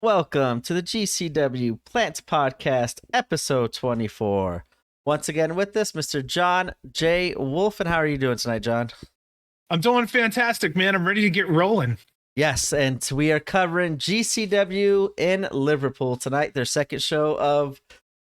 welcome to the GCW Plants Podcast, episode 24. Once again with us, Mr. John J. Wolf. And how are you doing tonight, John? I'm doing fantastic, man. I'm ready to get rolling. Yes, and we are covering GCW in Liverpool tonight, their second show of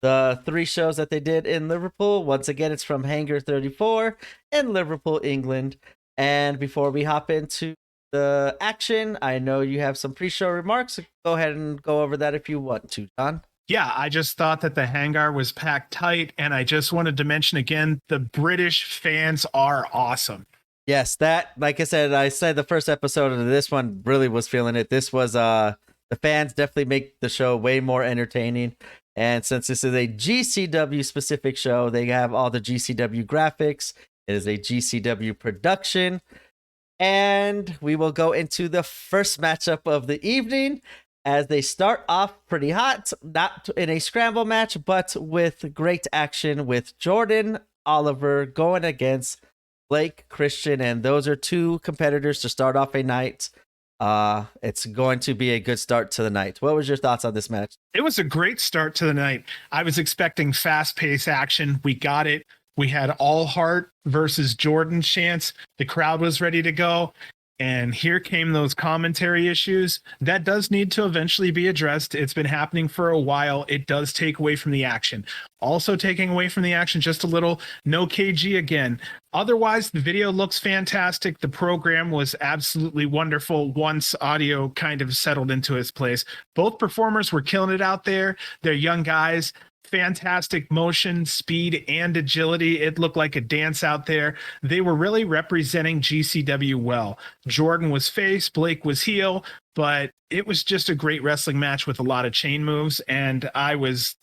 the three shows that they did in Liverpool. Once again, it's from Hangar 34 in Liverpool, England. And before we hop into the action, I know you have some pre-show remarks. Go ahead and go over that if you want to, John. Yeah, I just thought that the hangar was packed tight, and I just wanted to mention again, the British fans are awesome. Yes, that, like I said the first episode of this one really was feeling it. This was, the fans definitely make the show way more entertaining. And since this is a GCW specific show, they have all the GCW graphics. It is a GCW production. And we will go into the first matchup of the evening as they start off pretty hot, not in a scramble match, but with great action with Jordan Oliver going against Blake Christian. And those are two competitors to start off a night. It's going to be a good start to the night. What was your thoughts on this match? It was a great start to the night. I was expecting fast-paced action. We got it. We had All Heart versus Jordan chance. The crowd was ready to go. And here came those commentary issues. That does need to eventually be addressed. It's been happening for a while. It does take away from the action. Also taking away from the action just a little, no KG again. Otherwise, the video looks fantastic. The program was absolutely wonderful once audio kind of settled into its place. Both performers were killing it out there. They're young guys. Fantastic motion, speed, and agility. It looked like a dance out there. They were really representing GCW well. Jordan was face, Blake was heel, but it was just a great wrestling match with a lot of chain moves. And I was,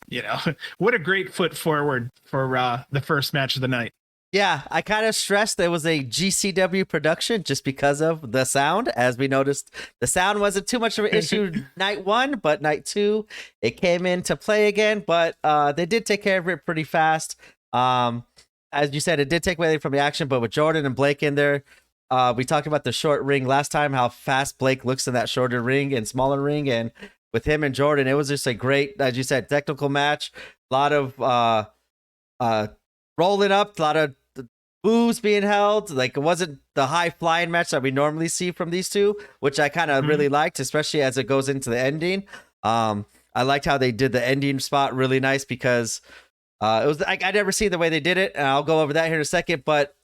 what a great foot forward for the first match of the night. Yeah, I kind of stressed there was a GCW production just because of the sound. As we noticed, the sound wasn't too much of an issue night one, but night two, it came into play again. But they did take care of it pretty fast. As you said, it did take away from the action, but with Jordan and Blake in there, we talked about the short ring last time, how fast Blake looks in that shorter ring and smaller ring. And with him and Jordan, it was just a great, as you said, technical match. A lot of rolling up, a lot of boos being held. Like, it wasn't the high flying match that we normally see from these two, which I kind of really liked, especially as it goes into the ending. I liked how they did the ending spot really nice because it was like I never seen the way they did it, and I'll go over that here in a second. But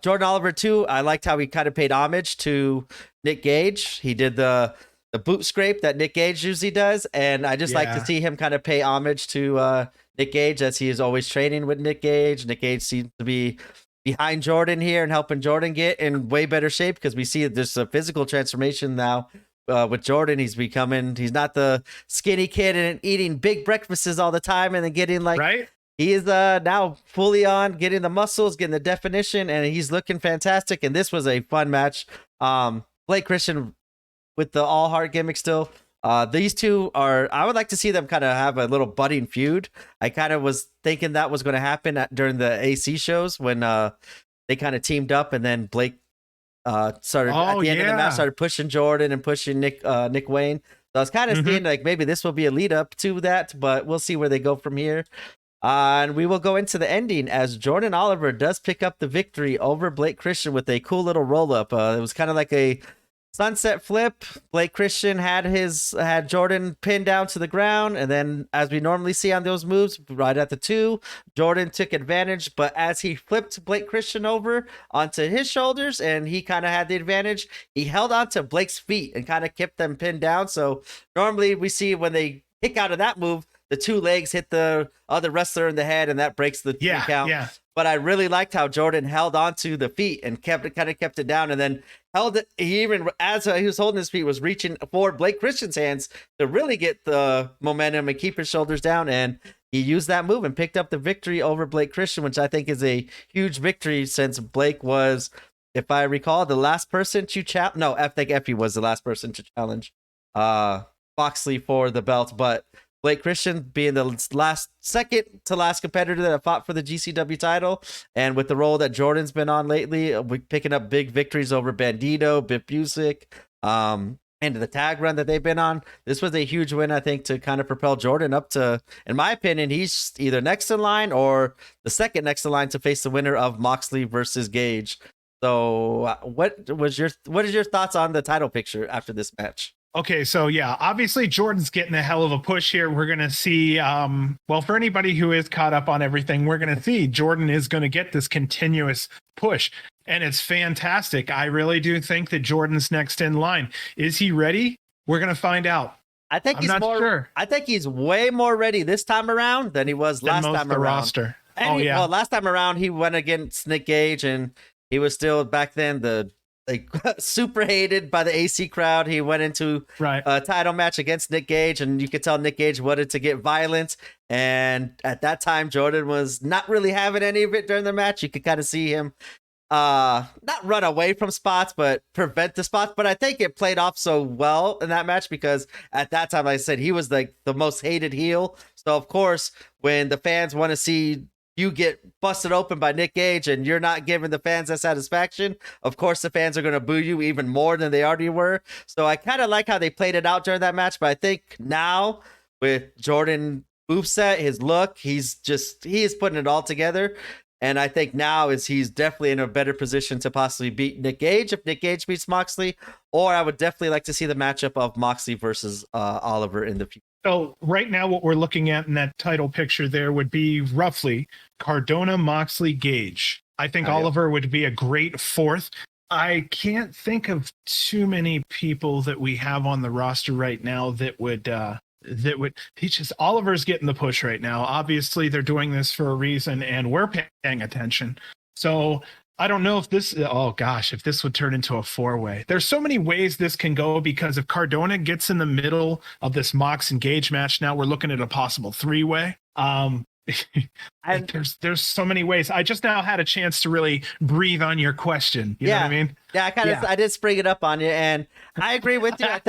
Jordan Oliver too, I liked how he kind of paid homage to Nick Gage. He did the boot scrape that Nick Gage usually does, and I just like to see him kind of pay homage to Nick Gage, as he is always training with Nick Gage. Nick Gage seems to be behind Jordan here and helping Jordan get in way better shape, because we see that there's a physical transformation now with Jordan. He's not the skinny kid and eating big breakfasts all the time and then getting right. He is now fully on, getting the muscles, getting the definition, and he's looking fantastic. And this was a fun match. Blake Christian with the All Heart gimmick still. These two I would like to see them kind of have a little budding feud. I kind of was thinking that was going to happen during the AC shows when they kind of teamed up, and then Blake started at the end of the match, started pushing Jordan and pushing Nick Wayne. So I was kind of seeing like maybe this will be a lead up to that, but we'll see where they go from here. And we will go into the ending as Jordan Oliver does pick up the victory over Blake Christian with a cool little roll up. It was kind of like a sunset flip. Blake Christian had Jordan pinned down to the ground, and then, as we normally see on those moves, right at the 2, Jordan took advantage. But as he flipped Blake Christian over onto his shoulders, and he kind of had the advantage, he held onto Blake's feet and kind of kept them pinned down. So normally we see when they kick out of that move, the 2 legs hit the other wrestler in the head, and that breaks the 3 count. Yeah. But I really liked how Jordan held onto the feet and kept it down, and then held it. He even, as he was holding his feet, was reaching for Blake Christian's hands to really get the momentum and keep his shoulders down. And he used that move and picked up the victory over Blake Christian, which I think is a huge victory, since Blake was, if I recall, the last person to challenge. No, I think Effie was the last person to challenge Foxley for the belt, but Blake Christian being the second to last competitor that fought for the GCW title, and with the role that Jordan's been on lately, picking up big victories over Bandito, Bip Busick, and the tag run that they've been on. This was a huge win, I think, to kind of propel Jordan up to, in my opinion, he's either next in line or the second next in line to face the winner of Moxley versus Gage. So what is your thoughts on the title picture after this match? Okay, so yeah, obviously Jordan's getting a hell of a push here. We're going to see, well, for anybody who is caught up on everything, we're going to see Jordan is going to get this continuous push, and it's fantastic. I really do think that Jordan's next in line. Is he ready? We're going to find out. I think I'm not sure. I think he's way more ready this time around than he was last time around. Roster. And well, last time around he went against Nick Gage, and he was still back then super hated by the AC crowd. He went into a title match against Nick Gage, and you could tell Nick Gage wanted to get violent. And at that time, Jordan was not really having any of it during the match. You could kind of see him not run away from spots, but prevent the spots. But I think it played off so well in that match because at that time, like I said, he was like the most hated heel. So of course, when the fans want to see you get busted open by Nick Gage and you're not giving the fans that satisfaction, of course the fans are going to boo you even more than they already were. So I kind of like how they played it out during that match, but I think now with Jordan moveset, his look, he is putting it all together. And I think now he's definitely in a better position to possibly beat Nick Gage if Nick Gage beats Moxley, or I would definitely like to see the matchup of Moxley versus Oliver in the future. So right now what we're looking at in that title picture there would be roughly Cardona, Moxley, Gage. I think Oliver would be a great fourth. I can't think of too many people that we have on the roster right now that would Oliver's getting the push right now. Obviously they're doing this for a reason and we're paying attention. So I don't know if if this would turn into a 4-way. There's so many ways this can go because if Cardona gets in the middle of this Mox and Gage match, now we're looking at a possible 3-way. There's so many ways. I just now had a chance to really breathe on your question. You know what I mean? Yeah, I did spring it up on you, and I agree with you. I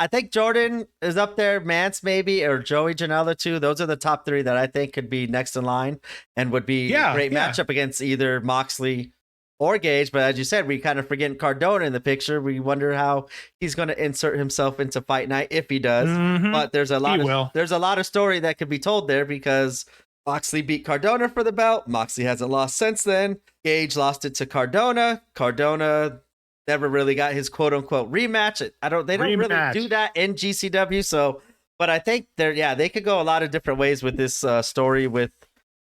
think Jordan is up there, Mance maybe, or Joey Janela too. Those are the top 3 that I think could be next in line and would be a great matchup against either Moxley or Gage. But as you said, we kind of forgetting Cardona in the picture. We wonder how he's going to insert himself into Fight Night if he does. Mm-hmm. But there's a lot of story that could be told there because Moxley beat Cardona for the belt. Moxley hasn't lost since then. Gage lost it to Cardona. Cardona never really got his quote unquote rematch. They don't really do that in GCW. So, but I think they could go a lot of different ways with this story with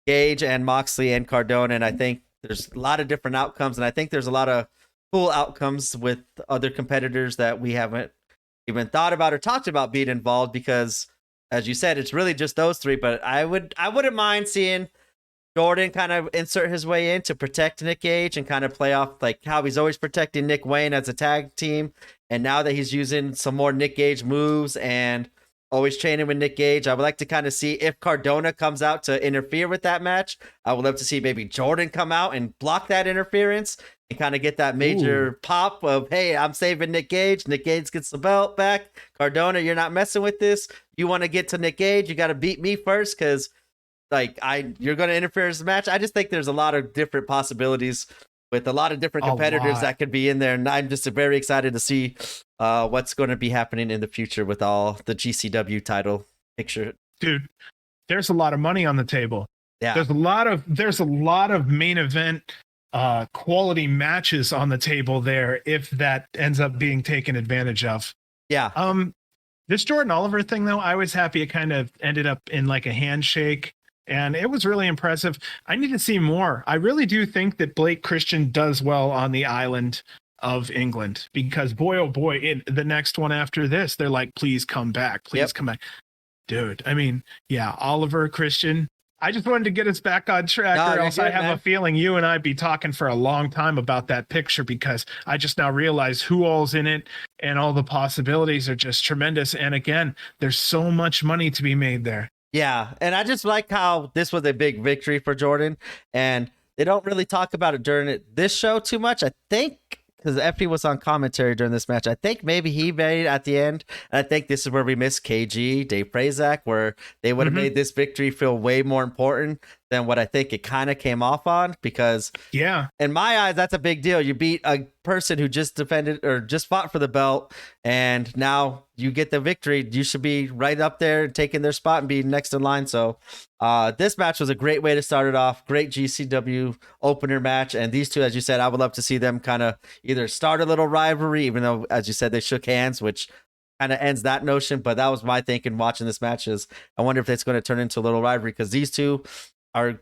Gage and Moxley and Cardona. And I think there's a lot of different outcomes. And I think there's a lot of cool outcomes with other competitors that we haven't even thought about or talked about being involved because, as you said, it's really just those 3, but I wouldn't mind seeing Jordan kind of insert his way in to protect Nick Gage and kind of play off like how he's always protecting Nick Wayne as a tag team. And now that he's using some more Nick Gage moves and always training with Nick Gage, I would like to kind of see if Cardona comes out to interfere with that match. I would love to see maybe Jordan come out and block that interference and kind of get that major pop of, hey, I'm saving Nick Gage. Nick Gage gets the belt back. Cardona, you're not messing with this. You want to get to Nick Gage, you got to beat me first because you're going to interfere in this match. I just think there's a lot of different possibilities with a lot of different competitors that could be in there. And I'm just very excited to see what's going to be happening in the future with all the GCW title picture. Dude, there's a lot of money on the table. Yeah. There's a lot of main event quality matches on the table there if that ends up being taken advantage of. Yeah. This Jordan Oliver thing though, I was happy it kind of ended up in like a handshake and it was really impressive. I need to see more. I really do think that Blake Christian does well on the island of England because boy, oh boy, in the next one after this, they're like, please come back. Please come back. Dude, I mean, yeah, Oliver, Christian. I just wanted to get us back on track or else I have a feeling you and I'd be talking for a long time about that picture because I just now realize who all's in it and all the possibilities are just tremendous. And again, there's so much money to be made there. Yeah. And I just like how this was a big victory for Jordan and they don't really talk about it during this show too much. I think because Effie was on commentary during this match. I think maybe he made it at the end. And I think this is where we missed KG, Dave Prazak, where they would have made this victory feel way more important than what I think it kind of came off on, because Yeah. in my eyes, that's a big deal. You beat a person who just defended or just fought for the belt, and now you get the victory. You should be right up there, taking their spot and be next in line. So this match was a great way to start it off. Great GCW opener match. And these two, as you said, I would love to see them kind of either start a little rivalry, even though, as you said, they shook hands, which kind of ends that notion. But that was my thinking watching this match is I wonder if it's going to turn into a little rivalry, because these two are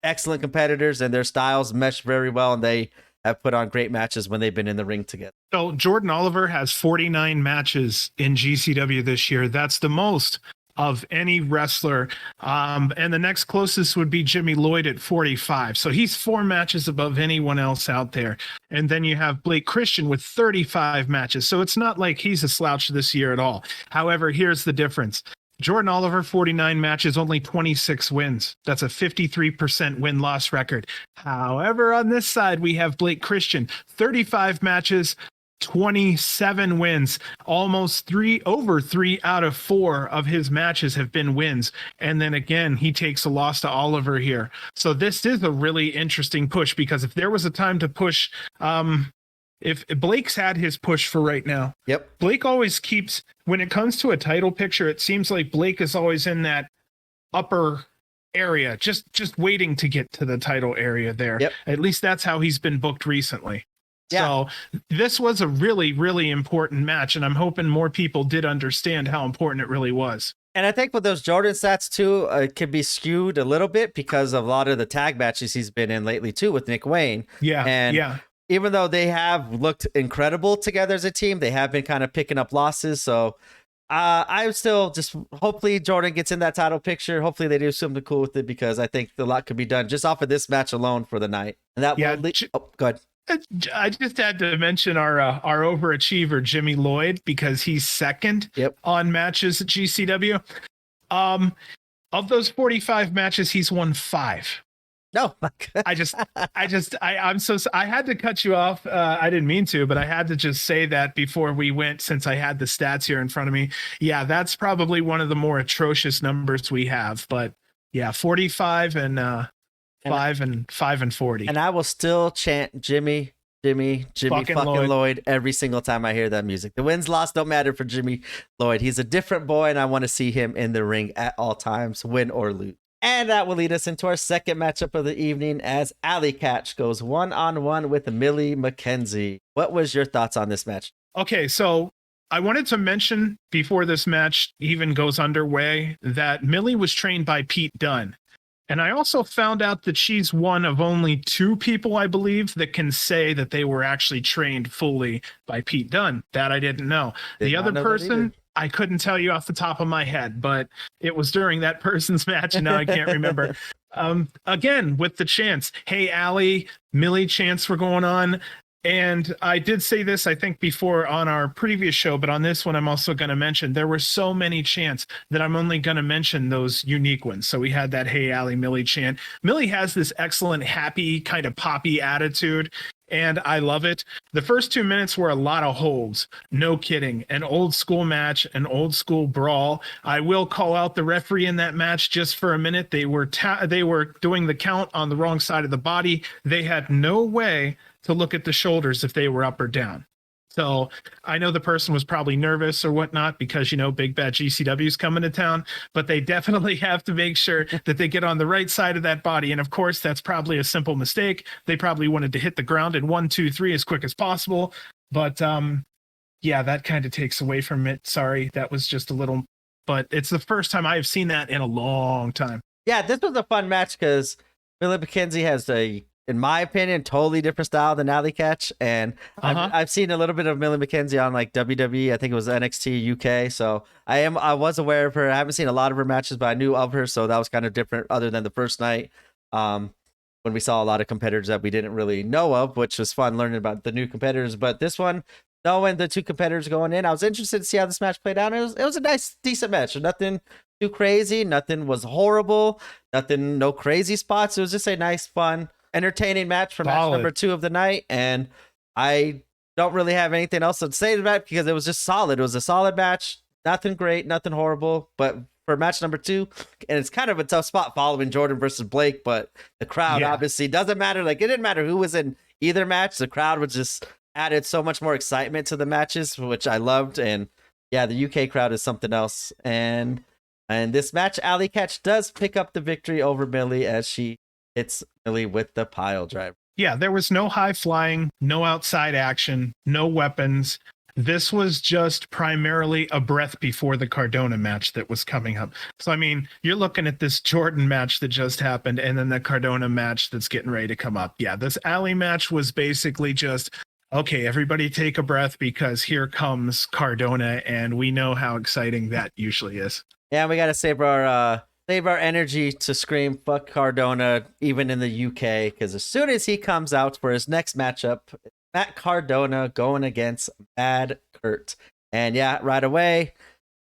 excellent competitors and their styles mesh very well, and they have put on great matches when they've been in the ring together. So Jordan Oliver has 49 matches in GCW this year. That's the most of any wrestler. And the next closest would be Jimmy Lloyd at 45. So he's 4 matches above anyone else out there. And then you have Blake Christian with 35 matches. So it's not like he's a slouch this year at all. However, here's the difference. Jordan Oliver, 49 matches, only 26 wins. That's a 53% win-loss record. However, on this side, we have Blake Christian, 35 matches, 27 wins. Almost over 3 out of 4 of his matches have been wins. And then again, he takes a loss to Oliver here. So this is a really interesting push, because if there was a time to push, if Blake's had his push for right now. Yep. Blake always keeps, when it comes to a title picture, it seems like Blake is always in that upper area, just waiting to get to the title area there. Yep. At least that's how he's been booked recently. Yeah. So this was a really, really important match, and I'm hoping more people did understand how important it really was. And I think with those Jordan stats too, it can be skewed a little bit because of a lot of the tag matches he's been in lately too with Nick Wayne. Yeah. And yeah. even though they have looked incredible together as a team, they have been kind of picking up losses. So I would still just, hopefully Jordan gets in that title picture. Hopefully they do something cool with it, because I think a lot could be done just off of this match alone for the night. And that will go ahead. I just had to mention our overachiever Jimmy Lloyd, because he's second on matches at GCW. Of those 45 matches, he's won 5. No, I had to cut you off. I didn't mean to, but I had to just say that before we went, since I had the stats here in front of me. Yeah, that's probably one of the more atrocious numbers we have. But yeah, 45 and 5 and 40. And I will still chant Jimmy fucking Lloyd every single time I hear that music. The wins, loss don't matter for Jimmy Lloyd. He's a different boy, and I want to see him in the ring at all times, win or lose. And that will lead us into our second matchup of the evening, as Alley Catch goes 1-on-1 with Millie McKenzie. What was your thoughts on this match? Okay, so I wanted to mention before this match even goes underway that Millie was trained by Pete Dunne. And I also found out that she's one of only 2 people, I believe, that can say that they were actually trained fully by Pete Dunne. That I didn't know. The other person, I couldn't tell you off the top of my head, but it was during that person's match, and now I can't remember. Again, with the chants, hey, Allie, Millie chants were going on. And I did say this, I think, before on our previous show, but on this one, I'm also going to mention there were so many chants that I'm only going to mention those unique ones. So we had that Hey Allie Millie chant. Millie has this excellent, happy, kind of poppy attitude, and I love it. The first 2 minutes were a lot of holds. No kidding. An old school match, an old school brawl. I will call out the referee in that match just for a minute. They were doing the count on the wrong side of the body. They had no way to look at the shoulders if they were up or down. So I know the person was probably nervous or whatnot because, Big Bad GCW is coming to town, but they definitely have to make sure that they get on the right side of that body. And of course, that's probably a simple mistake. They probably wanted to hit the ground in 1, 2, 3 as quick as possible. But yeah, that kind of takes away from it. Sorry, that was just a little, but it's the first time I've seen that in a long time. Yeah, this was a fun match because Millie McKenzie has in my opinion, totally different style than Alley Catch. And I've seen a little bit of Millie McKenzie on like WWE. I think it was NXT UK. So I was aware of her. I haven't seen a lot of her matches, but I knew of her. So that was kind of different other than the first night when we saw a lot of competitors that we didn't really know of, which was fun learning about the new competitors. But this one, knowing the 2 competitors going in, I was interested to see how this match played out. It was a nice, decent match. Nothing too crazy. Nothing was horrible. No crazy spots. It was just a nice, fun, entertaining match for match number 2 of the night, and I don't really have anything else to say to that because it was just solid. It was a solid match. Nothing great, nothing horrible, but for match number 2, and it's kind of a tough spot following Jordan versus Blake, but the crowd obviously doesn't matter. Like, it didn't matter who was in either match. The crowd was just added so much more excitement to the matches, which I loved. And yeah, the UK crowd is something else. And this match, Alley Catch does pick up the victory over Millie as she hits Millie with the pile driver. Yeah, there was no high flying, no outside action, no weapons. This was just primarily a breath before the Cardona match that was coming up. So, I mean, you're looking at this Jordan match that just happened and then the Cardona match that's getting ready to come up. Yeah, this Alley match was basically just, okay, everybody take a breath because here comes Cardona, and we know how exciting that usually is. Yeah, we got to save our energy to scream fuck Cardona even in the UK, because as soon as he comes out for his next matchup, Matt Cardona going against Mad Kurt. And yeah, right away,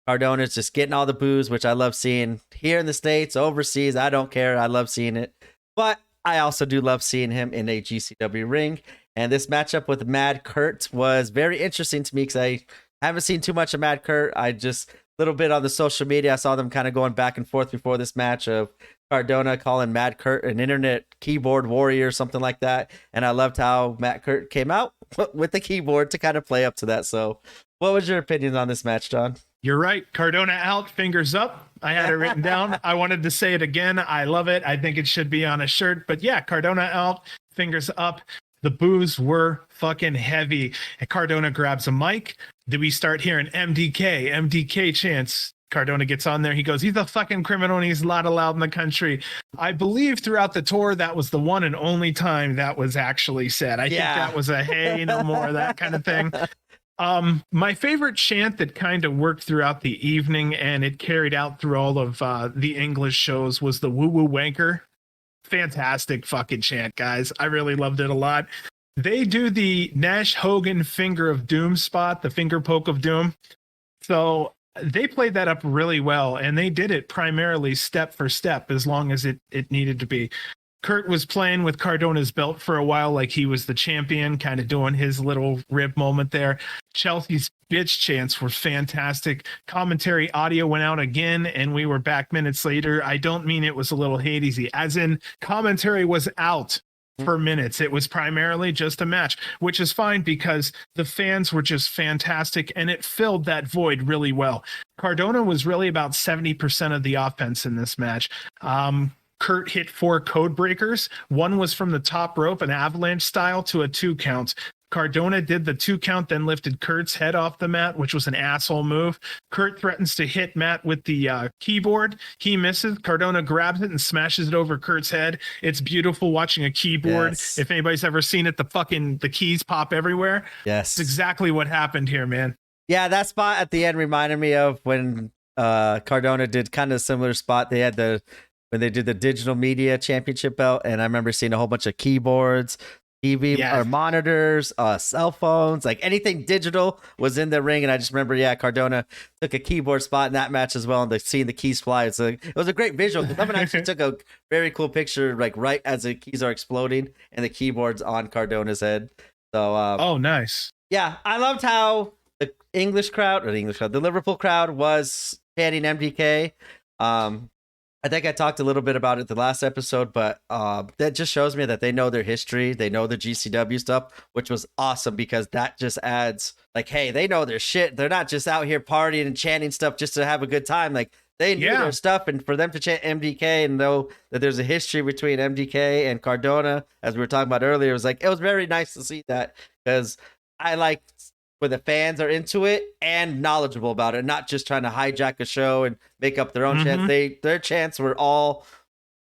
Cardona's just getting all the boos, which I love seeing here in the States, overseas. I don't care. I love seeing it. But I also do love seeing him in a GCW ring. And this matchup with Mad Kurt was very interesting to me because I haven't seen too much of Mad Kurt. I just, little bit on the social media, I saw them kind of going back and forth before this match of Cardona calling Mad Kurt an internet keyboard warrior or something like that. And I loved how Matt Kurt came out with the keyboard to kind of play up to that. So what was your opinion on this match, John? You're right. Cardona out, fingers up. I had it written down. I wanted to say it again. I love it. I think it should be on a shirt. But yeah, Cardona out, fingers up. The boos were fucking heavy. And Cardona grabs a mic. Do we start hearing MDK chants? Cardona gets on there. He goes, he's a fucking criminal and he's not allowed in the country. I believe throughout the tour, that was the one and only time that was actually said. I think that was a, hey, no more, that kind of thing. My favorite chant that kind of worked throughout the evening and it carried out through all of the English shows was the woo woo wanker. Fantastic fucking chant, guys. I really loved it a lot. They do the Nash Hogan finger of doom spot, the finger poke of doom. So they played that up really well, and they did it primarily step for step as long as it needed to be. Kurt was playing with Cardona's belt for a while like he was the champion, kind of doing his little rib moment there. Chelsea's bitch chants were fantastic. Commentary audio went out again, and we were back minutes later. I don't mean it was a little hazy, as in commentary was out for minutes. It was primarily just a match, which is fine because the fans were just fantastic and it filled that void really well. Cardona was really about 70% of the offense in this match. Kurt hit 4 code breakers. One was from the top rope, an avalanche style, to a 2 count. Cardona did the 2 count, then lifted Kurt's head off the mat, which was an asshole move. Kurt threatens to hit Matt with the keyboard. He misses. Cardona grabs it and smashes it over Kurt's head. It's beautiful watching a keyboard. Yes. If anybody's ever seen it, the keys pop everywhere. Yes. It's exactly what happened here, man. Yeah, that spot at the end reminded me of when Cardona did kind of a similar spot. They had when they did the digital media championship belt, and I remember seeing a whole bunch of keyboards, TV or monitors, cell phones, like anything digital was in the ring. And I just remember, Cardona took a keyboard spot in that match as well, and seeing the keys fly. It was a great visual. Someone actually took a very cool picture, like right as the keys are exploding and the keyboard's on Cardona's head. So, oh, nice. Yeah, I loved how the the Liverpool crowd was chanting MDK. I think I talked a little bit about it the last episode, but that just shows me that they know their history. They know the GCW stuff, which was awesome because that just adds like, hey, they know their shit. They're not just out here partying and chanting stuff just to have a good time. Like they knew their stuff, and for them to chant MDK and know that there's a history between MDK and Cardona, as we were talking about earlier, it was very nice to see that because I like when the fans are into it and knowledgeable about it, not just trying to hijack a show and make up their own chants. Their chants were all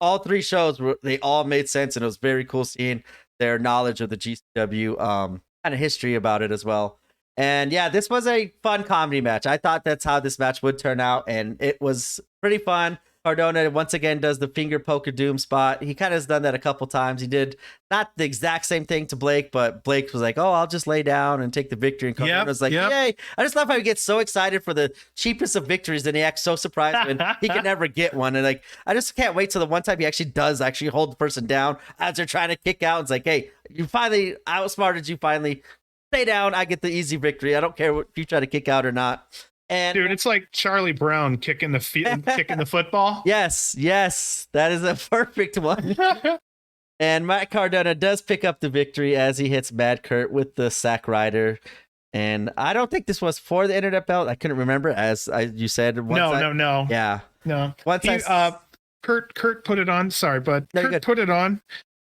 3 shows they all made sense, and it was very cool seeing their knowledge of the GCW kind of history about it as well. And yeah, this was a fun comedy match. I thought that's how this match would turn out, and it was pretty fun. Cardona once again does the finger poke of doom spot. He kind of has done that a couple times. He did not the exact same thing to Blake, but Blake was like, "Oh, I'll just lay down and take the victory." And Cardona was like, "Yay!" I just love how he gets so excited for the cheapest of victories, and he acts so surprised when he can never get one. And like, I just can't wait till the one time he actually does hold the person down as they're trying to kick out. It's like, "Hey, you finally outsmarted you. Finally, stay down. I get the easy victory. I don't care if you try to kick out or not." And Dude, it's like Charlie Brown kicking the kicking the football. yes, that is a perfect one. And Matt Cardona does pick up the victory as he hits Mad Kurt with the Sack Rider. And I don't think this was for the internet belt. I couldn't remember, you said. No. Yeah. No. Once Kurt put it on. Sorry, but No, Kurt put it on.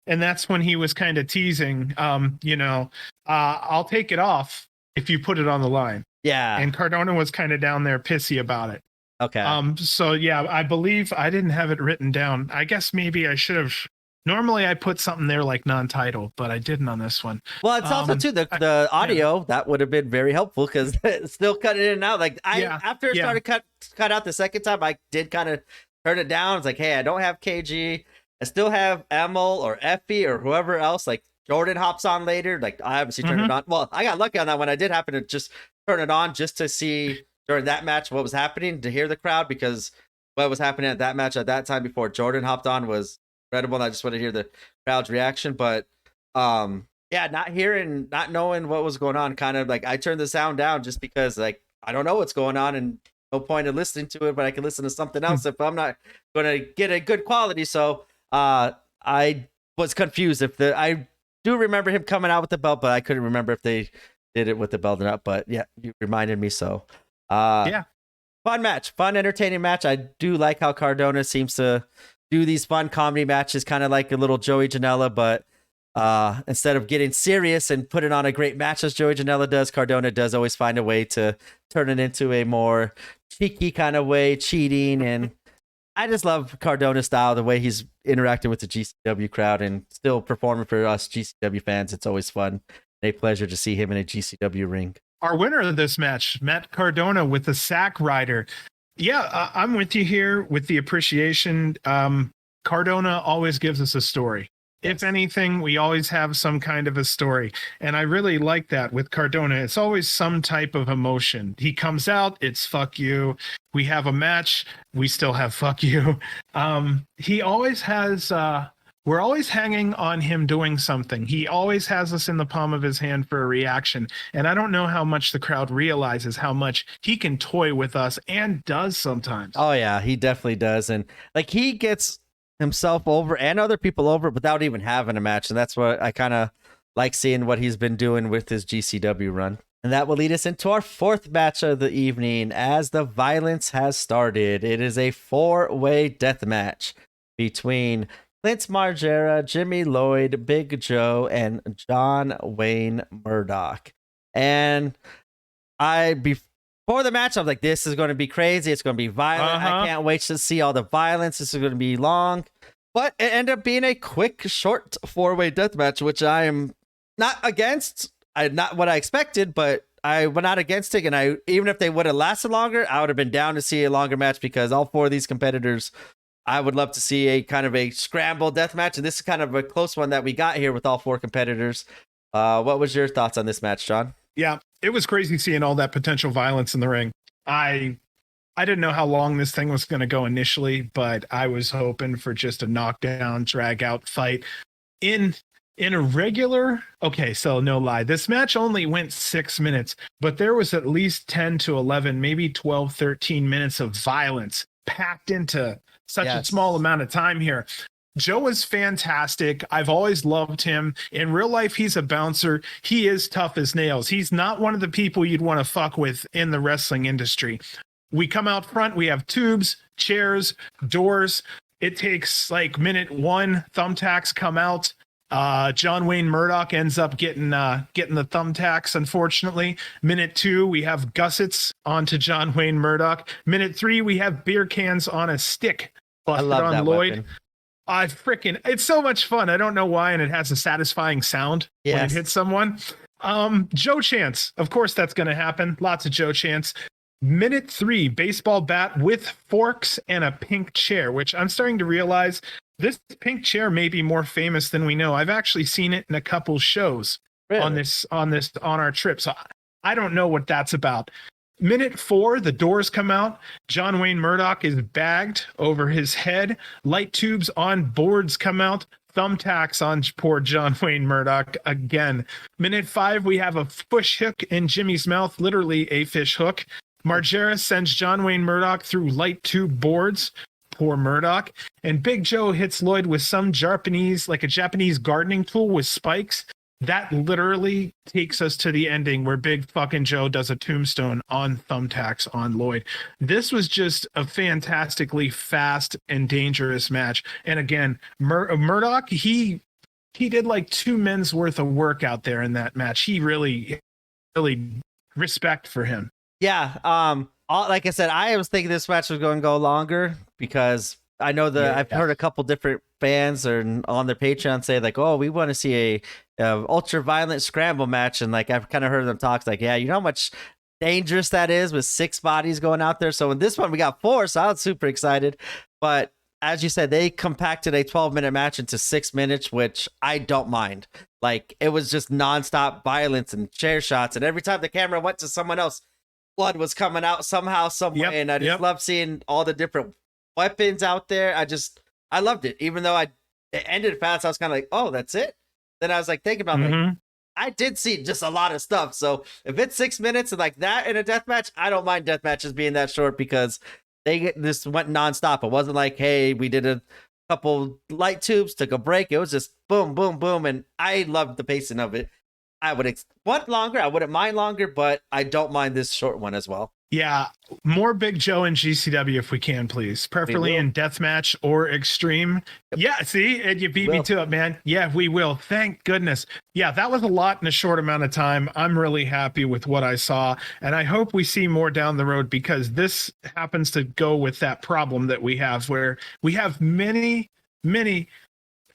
And that's when he was kind of teasing, I'll take it off if you put it on the line. Yeah. And Cardona was kind of down there pissy about it. Okay. So yeah, I believe I didn't have it written down. I guess maybe I should have. Normally I put something there like non-title, but I didn't on this one. Well, it's also too the audio that would have been very helpful because it's still cutting in and out. Like after it started cut out the second time, I did kind of turn it down. It's like, hey, I don't have KG. I still have Emil or Effie or whoever else. Like Jordan hops on later. Like I obviously turned it on. Well, I got lucky on that one. I did happen to just turn it on just to see during that match what was happening, to hear the crowd, because what was happening at that match at that time before Jordan hopped on was incredible, and I just want to hear the crowd's reaction. But not knowing what was going on, kind of like I turned the sound down just because like I don't know what's going on and no point in listening to it, but I can listen to something else if I'm not going to get a good quality. So I was confused I do remember him coming out with the belt, but I couldn't remember if they did it with the belt or not. But yeah, you reminded me. So fun match, fun, entertaining match. I do like how Cardona seems to do these fun comedy matches, kind of like a little Joey Janela, but instead of getting serious and putting on a great match as Joey Janela does, Cardona does always find a way to turn it into a more cheeky kind of way, cheating. And I just love Cardona's style, the way he's interacting with the GCW crowd and still performing for us GCW fans. It's always fun. A pleasure to see him in a GCW ring. Our winner of this match, Matt Cardona with the Sack Rider. Yeah, I'm with you here with the appreciation. Cardona always gives us a story. Yes. If anything, we always have some kind of a story. And I really like that with Cardona. It's always some type of emotion. He comes out, it's fuck you. We have a match, we still have fuck you. He always has... we're always hanging on him doing something. He always has us in the palm of his hand for a reaction. And I don't know how much the crowd realizes how much he can toy with us and does sometimes. Oh, yeah, he definitely does. And like he gets himself over and other people over without even having a match. And that's what I kind of like seeing what he's been doing with his GCW run. And that will lead us into our fourth match of the evening as the violence has started. It is a 4-way death match between Clint Margera, Jimmy Lloyd, Big Joe, and John Wayne Murdoch. And before the match, I was like, this is going to be crazy. It's going to be violent. I can't wait to see all the violence. This is going to be long. But it ended up being a quick, short 4-way death match, which I am not against. Not what I expected, but I went not against it. And even if they would have lasted longer, I would have been down to see a longer match because all 4 of these competitors, I would love to see a kind of a scramble death match, and this is kind of a close one that we got here with all 4 competitors. What was your thoughts on this match, John? Yeah, it was crazy seeing all that potential violence in the ring. I didn't know how long this thing was going to go initially, but I was hoping for just a knockdown, drag out fight. In a regular, okay, so no lie, this match only went 6 minutes, but there was at least 10 to 11, maybe 12, 13 minutes of violence packed into such a small amount of time here. Joe is fantastic. I've always loved him. In real life, he's a bouncer. He is tough as nails. He's not one of the people you'd want to fuck with in the wrestling industry. We come out front, we have tubes, chairs, doors. It takes like minute 1, thumbtacks come out. John Wayne Murdoch ends up getting the thumbtacks, unfortunately. Minute 2, we have gussets onto John Wayne Murdoch. Minute 3, we have beer cans on a stick busted I love on that Lloyd. It's so much fun. I don't know why, and it has a satisfying sound when it hits someone. Joe chants. Of course that's going to happen. Lots of Joe chants. Minute 3, baseball bat with forks and a pink chair, which I'm starting to realize this pink chair may be more famous than we know. I've actually seen it in a couple shows on our trip. So I don't know what that's about. Minute 4, the doors come out. John Wayne Murdoch is bagged over his head. Light tubes on boards come out. Thumbtacks on poor John Wayne Murdoch again. Minute 5, we have a fish hook in Jimmy's mouth, literally a fish hook. Margera sends John Wayne Murdoch through light tube boards. Poor Murdoch. And Big Joe hits Lloyd with some Japanese, like a Japanese gardening tool with spikes. That literally takes us to the ending where Big fucking Joe does a tombstone on thumbtacks on Lloyd. This was just a fantastically fast and dangerous match. And again, Murdoch, he did like 2 men's worth of work out there in that match. He really respect for him. Yeah. Like I said, I was thinking this match was going to go longer because I know I've heard a couple different fans on their Patreon say like, oh, we want to see a ultra violent scramble match. And like, I've kind of heard them talk like, yeah, you know how much dangerous that is with 6 bodies going out there. So in this one, we got 4. So I was super excited. But as you said, they compacted a 12-minute match into 6 minutes, which I don't mind. Like, it was just nonstop violence and chair shots. And every time the camera went to someone else, blood was coming out somehow, some way. And I just love seeing all the different weapons out there. I loved it. Even though it ended fast, I was kind of like, oh, that's it? Then I was like thinking about like, I did see just a lot of stuff. So if it's 6 minutes and like that in a death match, I don't mind death matches being that short because this went nonstop. It wasn't like, hey, we did a couple light tubes, took a break. It was just boom, boom, boom. And I loved the pacing of it. I would want longer. I wouldn't mind longer, but I don't mind this short one as well. Yeah, more Big Joe and GCW if we can, please. Preferably in deathmatch or extreme. Yeah, see, and you beat me to it, man. Yeah, we will. Thank goodness. Yeah, that was a lot in a short amount of time. I'm really happy with what I saw, and I hope we see more down the road because this happens to go with that problem that we have where we have many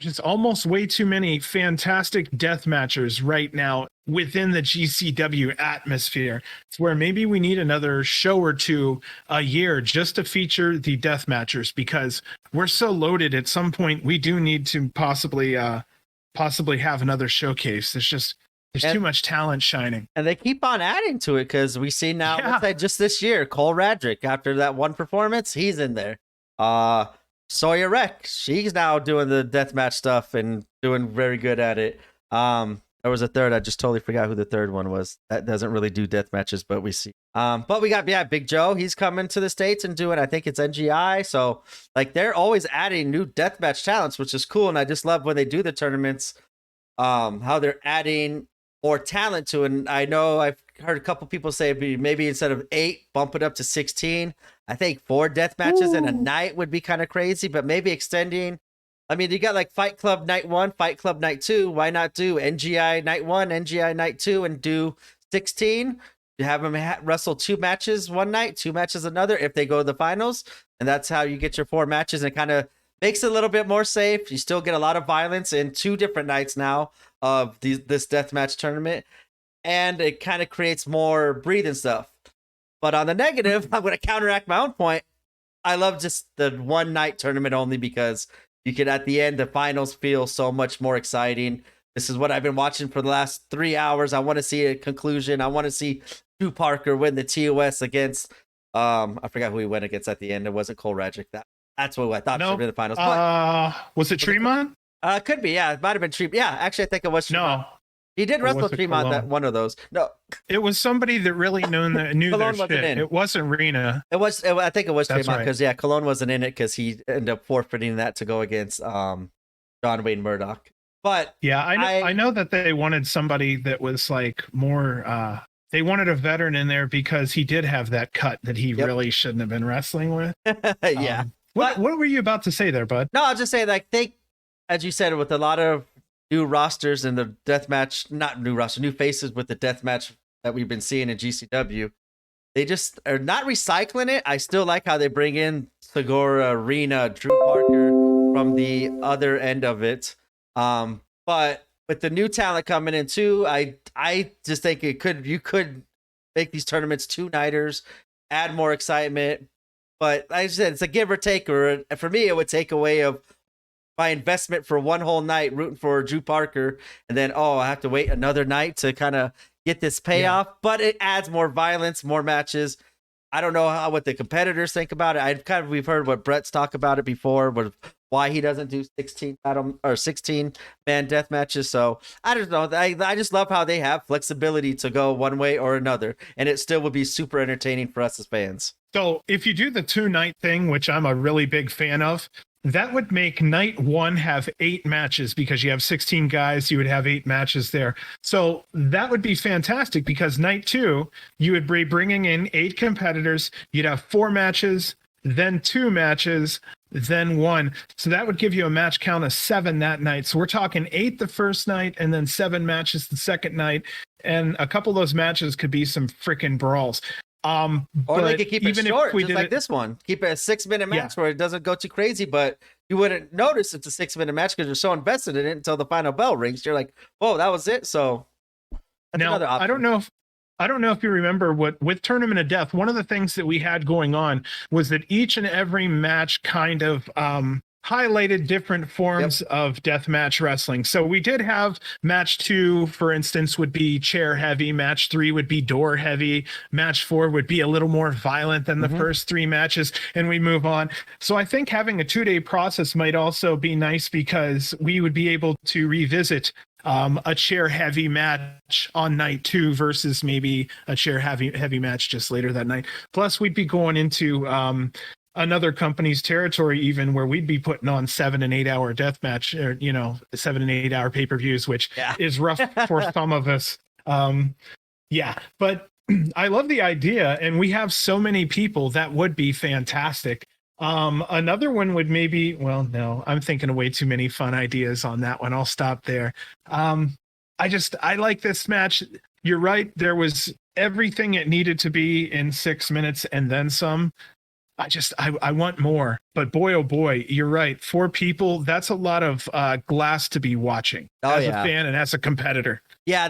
just almost way too many fantastic death matchers right now within the GCW atmosphere. It's where maybe we need another show or two a year just to feature the death matchers because we're so loaded. At some point, we do need to possibly have another showcase. There's too much talent shining. And they keep on adding to it because we see now, let's say just this year, Cole Radrick, after that one performance, he's in there. Sawyer Wreck, she's now doing the deathmatch stuff and doing very good at it. There was a third. I just totally forgot who the third one was. That doesn't really do death matches, but we see. But we got Big Joe. He's coming to the States and doing, I think it's NGI. So like they're always adding new deathmatch talents, which is cool. And I just love when they do the tournaments, how they're adding more talent to it. And I know I've heard a couple people say maybe instead of 8, bump it up to 16. I think 4 death matches in a night would be kind of crazy, but maybe extending. I mean, you got like Fight Club Night 1, Fight Club Night 2. Why not do NGI Night 1, NGI Night 2, and do 16? You have them wrestle 2 matches one night, 2 matches another if they go to the finals. And that's how you get your 4 matches. And it kind of makes it a little bit more safe. You still get a lot of violence in 2 different nights now of this deathmatch tournament. And it kind of creates more breathing stuff. But on the negative, I'm going to counteract my own point. I love just the one night tournament only because you can, at the end, the finals feel so much more exciting. This is what I've been watching for the last 3 hours. I want to see a conclusion. I want to see Drew Parker win the TOS against, I forgot who he went against at the end. It wasn't Cole Radrick. That's what I thought should be the finals. Was it Tremont? Could be, yeah. It might have been Tremont. Yeah, actually, I think it was Tremont. No. He did wrestle Tremont, that one of those. No, it was somebody that really knew their shit. It wasn't Rena. I think it was Tremont because Cologne wasn't in it because he ended up forfeiting that to go against John Wayne Murdoch. But yeah, I know that they wanted somebody that was like more. They wanted a veteran in there because he did have that cut that he really shouldn't have been wrestling with. Yeah. What were you about to say there, bud? No, I'll just say like as you said, with a lot of new rosters and the deathmatch, not new roster, new faces with the deathmatch that we've been seeing in GCW. They just are not recycling it. I still like how they bring in Segura, Rena, Drew Parker from the other end of it. But with the new talent coming in too, I just think you could make these tournaments 2-nighters, add more excitement. But like I said, it's a give or take, or for me, it would take away of my investment for one whole night rooting for Drew Parker, and then I have to wait another night to kind of get this payoff. Yeah. But it adds more violence, more matches. I don't know what the competitors think about it. We've heard what Brett's talked about it before, with why he doesn't do 16 man death matches. So I don't know. I just love how they have flexibility to go one way or another, and it still would be super entertaining for us as fans. So if you do the 2-night thing, which I'm a really big fan of, that would make night 1 have 8 matches because you have 16 guys, you would have 8 matches there. So that would be fantastic because night 2, you would be bringing in 8 competitors. You'd have 4 matches, then 2 matches, then 1. So that would give you a match count of 7 that night. So we're talking 8 the first night and then 7 matches the second night. And a couple of those matches could be some freaking brawls. Or they could keep it short, just like this one. Keep it a 6-minute match where it doesn't go too crazy, but you wouldn't notice it's a 6-minute match because you're so invested in it until the final bell rings. You're like, "Whoa, that was it!" So that's now another option. I don't know if you remember what with Tournament of Death. One of the things that we had going on was that each and every match kind of highlighted different forms of deathmatch wrestling. So we did have match 2, for instance, would be chair heavy. Match 3 would be door heavy. Match 4 would be a little more violent than the first 3 matches, and we move on. So I think having a 2-day process might also be nice because we would be able to revisit a chair heavy match on night 2 versus maybe a chair heavy match just later that night. Plus, we'd be going into another company's territory, even where we'd be putting on 7 and 8 hour death match, or 7 and 8 hour pay-per-views, which is rough for some of us. But I love the idea, and we have so many people that would be fantastic. Another one would maybe, well, no, I'm thinking of way too many fun ideas on that one. I'll stop there. I like this match. You're right. There was everything it needed to be in 6 minutes and then some. I want more, but boy, oh boy, you're right. 4 people, that's a lot of glass to be watching as a fan and as a competitor. Yeah,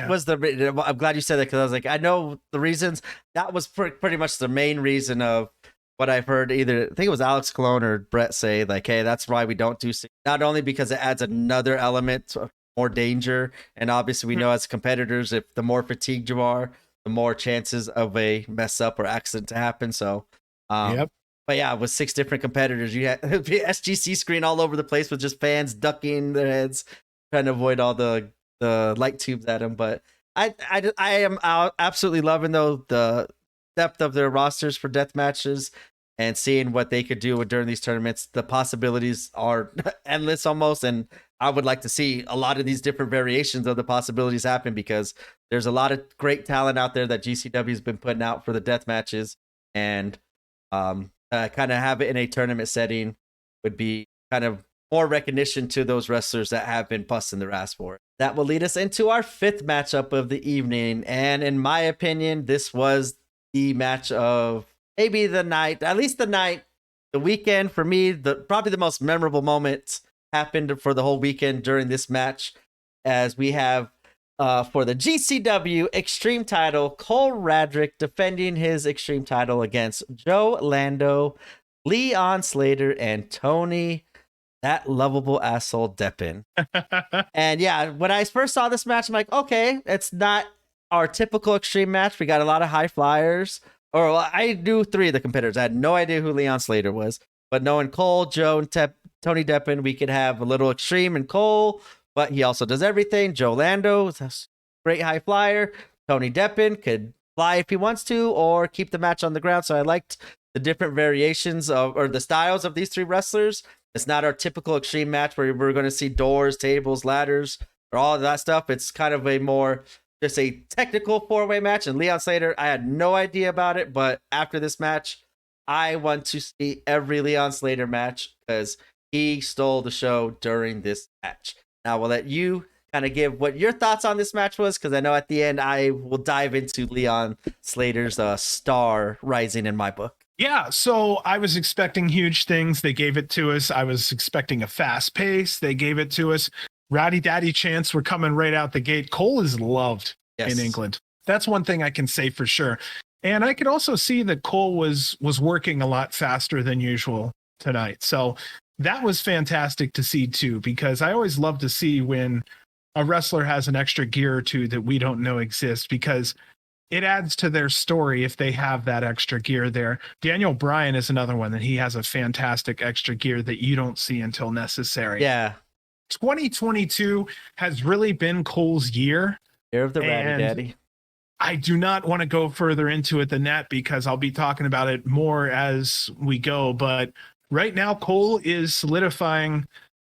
was the, I'm glad you said that because I was like, I know the reasons. That was pretty much the main reason of what I've heard. Either I think it was Alex Colon or Brett say like, hey, that's why we don't do 6. Not only because it adds another element of more danger, and obviously we know as competitors, if the more fatigued you are, the more chances of a mess up or accident to happen. So but yeah, with 6 different competitors, you had the SGC screen all over the place with just fans ducking their heads, trying to avoid all the light tubes at them. But I am absolutely loving though the depth of their rosters for death matches and seeing what they could do during these tournaments. The possibilities are endless almost, and I would like to see a lot of these different variations of the possibilities happen because there's a lot of great talent out there that GCW has been putting out for the death matches, and kind of have it in a tournament setting would be kind of more recognition to those wrestlers that have been busting their ass for it. That will lead us into our 5th matchup of the evening, and in my opinion, this was the match of maybe the night, at least the weekend for me. Probably the most memorable moments happened for the whole weekend during this match, as we have for the GCW Extreme title, Cole Radrick defending his Extreme title against Joe Lando, Leon Slater, and Tony, that lovable asshole Deppen. And yeah, when I first saw this match, I'm like, okay, it's not our typical Extreme match. We got a lot of high flyers. Or I knew 3 of the competitors. I had no idea who Leon Slater was. But knowing Cole, Joe, and Tony Deppen, we could have a little Extreme in Cole, but he also does everything. Joe Lando is a great high flyer. Tony Deppen could fly if he wants to or keep the match on the ground. So I liked the different variations or the styles of these 3 wrestlers. It's not our typical Extreme match where we're going to see doors, tables, ladders, or all of that stuff. It's kind of a more just a technical 4-way match. And Leon Slater, I had no idea about it, but after this match, I want to see every Leon Slater match because he stole the show during this match. Now we'll let you kind of give what your thoughts on this match was, because I know at the end I will dive into Leon Slater's star rising in my book. Yeah, so I was expecting huge things. They gave it to us. I was expecting a fast pace. They gave it to us. Rowdy Daddy chants were coming right out the gate. Cole is loved in England. That's one thing I can say for sure. And I could also see that Cole was working a lot faster than usual tonight. So that was fantastic to see too, because I always love to see when a wrestler has an extra gear or two that we don't know exists, because it adds to their story if they have that extra gear there. Daniel Bryan is another one that he has a fantastic extra gear that you don't see until necessary. Yeah. 2022 has really been Cole's year. Year of the Ratty and Daddy. I do not want to go further into it than that because I'll be talking about it more as we go. But right now, Cole is solidifying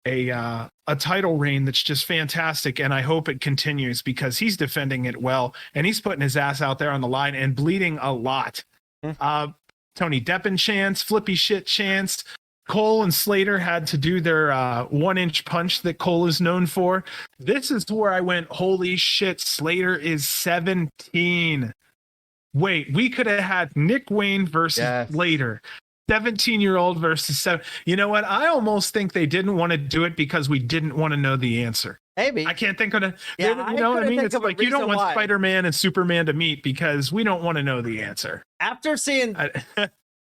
a title reign that's just fantastic, and I hope it continues because he's defending it well and he's putting his ass out there on the line and bleeding a lot. Tony Deppen chance, flippy shit chance. Cole and Slater had to do their 1-inch punch that Cole is known for. This is where I went, holy shit, Slater is 17. Wait, we could have had Nick Wayne versus Slater. 17-year-old versus 7. You know what? I almost think they didn't want to do it because we didn't want to know the answer. Maybe. I can't think of it. Yeah, you know what I mean? It's like you don't want Spider-Man and Superman to meet because we don't want to know the answer. After seeing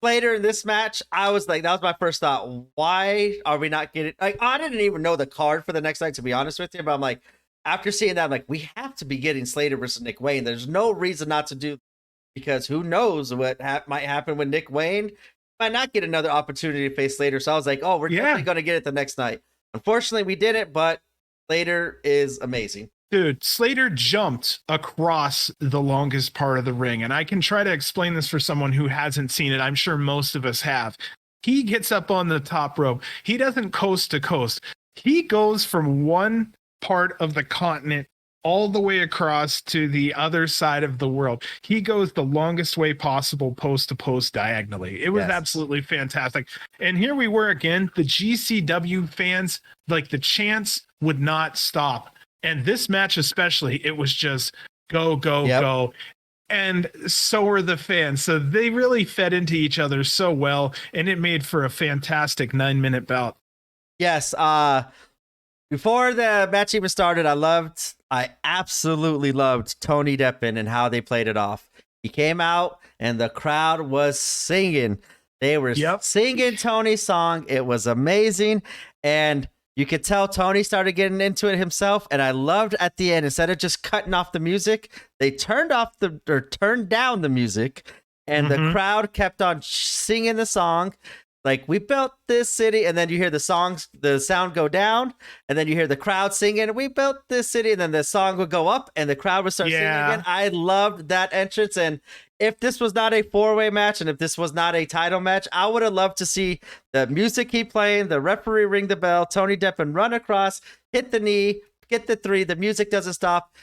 Slater in this match, I was like, that was my first thought. Why are we not getting, like, I didn't even know the card for the next night, to be honest with you, but I'm like, after seeing that, I'm like, we have to be getting Slater versus Nick Wayne. There's no reason not to do, because who knows what might happen with Nick Wayne. Might not get another opportunity to face Slater. So I was like, oh, we're definitely going to get it the next night. Unfortunately, we didn't, but Slater is amazing. Dude, Slater jumped across the longest part of the ring. And I can try to explain this for someone who hasn't seen it. I'm sure most of us have. He gets up on the top rope. He doesn't coast to coast. He goes from one part of the continent all the way across to the other side of the world. He goes the longest way possible, post to post, diagonally. It was absolutely fantastic. And here we were again, the GCW fans, like the chants would not stop. And this match especially, it was just go, go, go. And so were the fans. So they really fed into each other so well. And it made for a fantastic 9-minute bout. Yes. Before the match even started, I absolutely loved Tony Deppen and how they played it off. He came out and the crowd was singing. They were singing Tony's song. It was amazing. And you could tell Tony started getting into it himself. And I loved at the end, instead of just cutting off the music, they turned down the music, and the crowd kept on singing the song. Like, we built this city, and then you hear the sound go down, and then you hear the crowd singing, we built this city, and then the song would go up, and the crowd would start singing again. I loved that entrance, and if this was not a 4-way match, and if this was not a title match, I would have loved to see the music keep playing, the referee ring the bell, Tony Deppen run across, hit the knee, get the 3, the music doesn't stop,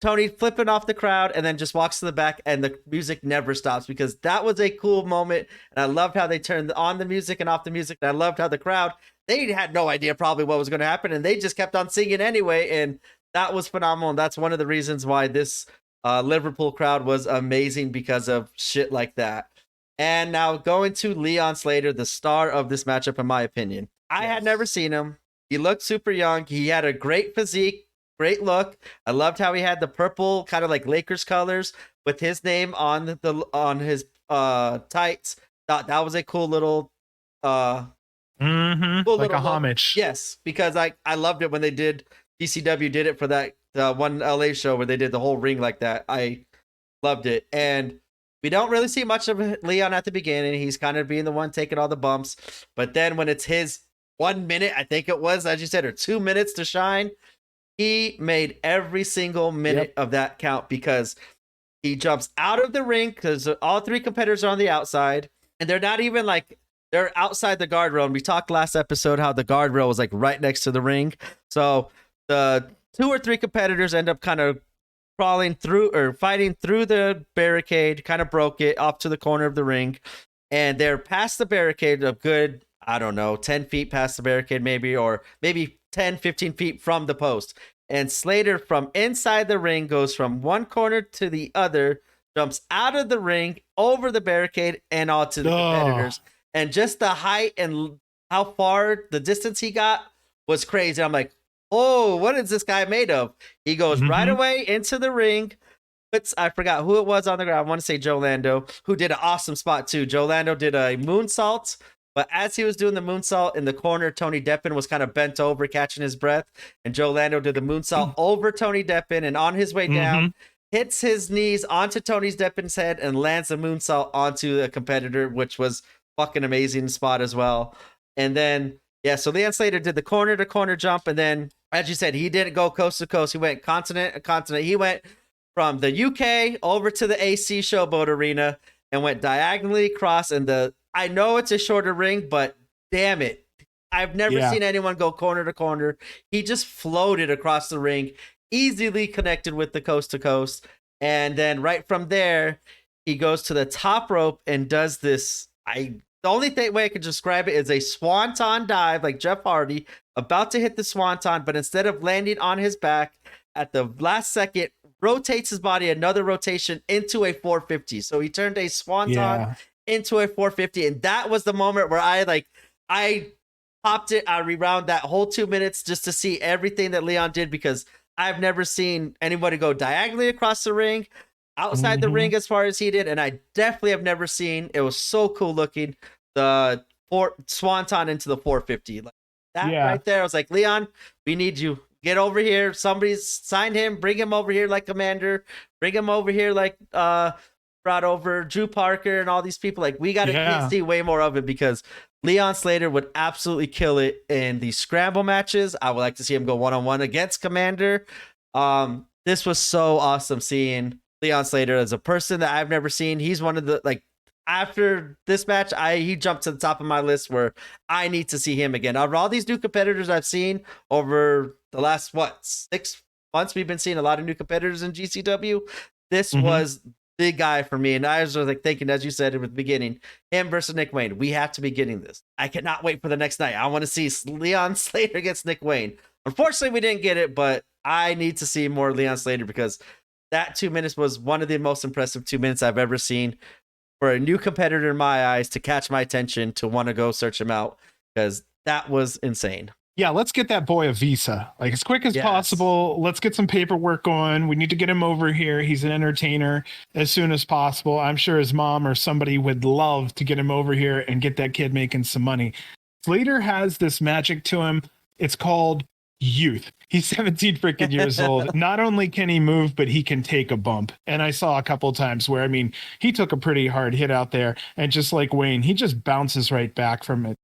Tony flipping off the crowd, and then just walks to the back, and the music never stops, because that was a cool moment. And I loved how they turned on the music and off the music. And I loved how the crowd, they had no idea probably what was going to happen, and they just kept on singing anyway. And that was phenomenal. And that's one of the reasons why this Liverpool crowd was amazing, because of shit like that. And now going to Leon Slater, the star of this matchup, in my opinion. I had never seen him. He looked super young. He had a great physique. Great look. I loved how he had the purple, kind of like Lakers colors, with his name on his tights. Thought that was a cool little cool like little a homage. Yes, because I loved it when they did, GCW did it for that one LA show where they did the whole ring like that. I loved it. And we don't really see much of Leon at the beginning. He's kind of being the one taking all the bumps. But then when it's his 1 minute, I think it was, as you said, or 2 minutes to shine, he made every single minute of that count, because he jumps out of the ring, because all 3 competitors are on the outside, and they're not even like, they're outside the guardrail. And we talked last episode how the guardrail was like right next to the ring. So the 2 or 3 competitors end up kind of crawling through or fighting through the barricade, kind of broke it off to the corner of the ring. And they're past the barricade a good, I don't know, 10 feet past the barricade maybe, or maybe 10, 15 feet from the post. And Slater from inside the ring goes from one corner to the other, jumps out of the ring, over the barricade, and onto the competitors. And just the height and how far the distance he got was crazy. I'm like, oh, what is this guy made of? He goes right away into the ring. But I forgot who it was on the ground. I want to say Joe Lando, who did an awesome spot too. Joe Lando did a moonsault. But as he was doing the moonsault in the corner, Tony Deppen was kind of bent over, catching his breath. And Joe Lando did the moonsault over Tony Deppen. And on his way down, hits his knees onto Tony Deppin's head and lands a moonsault onto a competitor, which was fucking amazing spot as well. And then, yeah, so Leon Slater did the corner to corner jump. And then, as you said, he didn't go coast to coast. He went continent to continent. He went from the UK over to the AC Showboat Arena and went diagonally across. And I know it's a shorter ring, but damn it. I've never seen anyone go corner to corner. He just floated across the ring, easily connected with the coast to coast. And then right from there, he goes to the top rope and does this. The only way I could describe it is a swanton dive, like Jeff Hardy, about to hit the swanton, but instead of landing on his back at the last second, rotates his body another rotation into a 450. So he turned a swanton into a 450. And that was the moment where I popped it. I rewound that whole 2 minutes just to see everything that Leon did, because I've never seen anybody go diagonally across the ring, outside the ring as far as he did. And I definitely have never seen, it was so cool looking, the swanton into the 450. Like that right there, I was like, Leon, we need you. Get over here. Somebody's signed him. Bring him over here like Commander. Bring him over here like brought over Drew Parker and all these people. Like, we got to see way more of it, because Leon Slater would absolutely kill it in the scramble matches. I would like to see him go one-on-one against Commander. This was so awesome seeing Leon Slater as a person that I've never seen. He's one of the, like, after this match, he jumped to the top of my list where I need to see him again. Out of all these new competitors I've seen over the last 6 months, we've been seeing a lot of new competitors in GCW. This was the guy for me, and I was like thinking, as you said in the beginning, him versus Nick Wayne. We have to be getting this. I cannot wait for the next night. I want to see Leon Slater against Nick Wayne. Unfortunately, we didn't get it, but I need to see more Leon Slater, because that 2 minutes was one of the most impressive 2 minutes I've ever seen for a new competitor in my eyes, to catch my attention, to want to go search him out, because that was insane. Yeah, let's get that boy a visa, like as quick as possible. Let's get some paperwork going. We need to get him over here. He's an entertainer as soon as possible. I'm sure his mom or somebody would love to get him over here and get that kid making some money. Slater has this magic to him. It's called youth. He's 17 freaking years old. Not only can he move, but he can take a bump. And I saw a couple of times where, I mean, he took a pretty hard hit out there, and just like Wayne, he just bounces right back from it,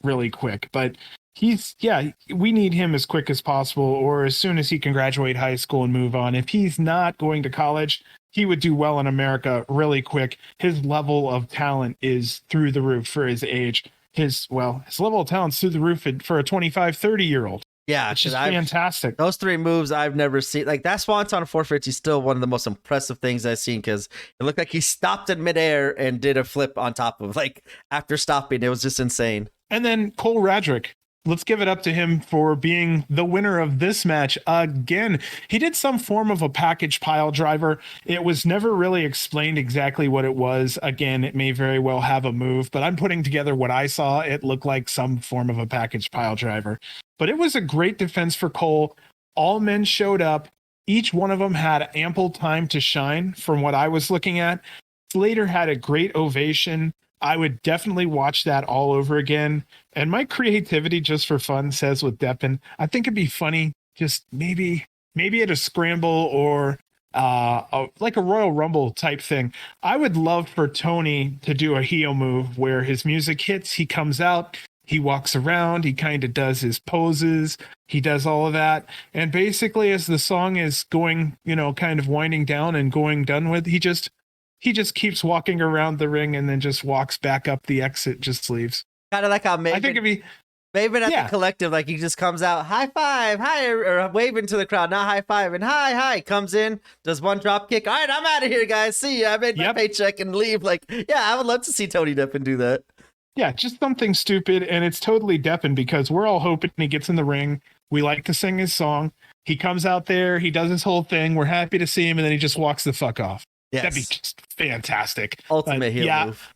really quick. But we need him as quick as possible, or as soon as he can graduate high school and move on. If he's not going to college, he would do well in America really quick. His level of talent is through the roof for his age. His level of talent's through the roof for a 25, 30-year-old. Yeah, it's just fantastic. Those 3 moves I've never seen. Like, that swanton 450 is still one of the most impressive things I've seen, because it looked like he stopped in midair and did a flip on top of, like, after stopping. It was just insane. And then Cole Radrick. Let's give it up to him for being the winner of this match again. He did some form of a package pile driver. It was never really explained exactly what it was. Again, it may very well have a move, but I'm putting together what I saw. It looked like some form of a package pile driver. But it was a great defense for Cole. All men showed up. Each one of them had ample time to shine from what I was looking at. Slater had a great ovation. I would definitely watch that all over again. And my creativity, just for fun, says with Deppin, I think it'd be funny, just maybe at a scramble or like a Royal Rumble type thing. I would love for Tony to do a heel move where his music hits, he comes out, he walks around, he kind of does his poses, he does all of that. And basically, as the song is going, kind of winding down and going done with, he just keeps walking around the ring and then just walks back up the exit, just leaves. Kind of like how Maven, I think it'd be Maven at the collective, like he just comes out, high five, hi, or waving to the crowd, not high five, and hi, comes in, does one drop kick. All right, I'm out of here, guys. See ya. I made my paycheck and leave. Like, yeah, I would love to see Tony Deppin do that. Yeah, just something stupid, and it's totally Deppin, because we're all hoping he gets in the ring. We like to sing his song. He comes out there, he does his whole thing. We're happy to see him, and then he just walks the fuck off. Yes. That'd be just fantastic. Ultimate heel move.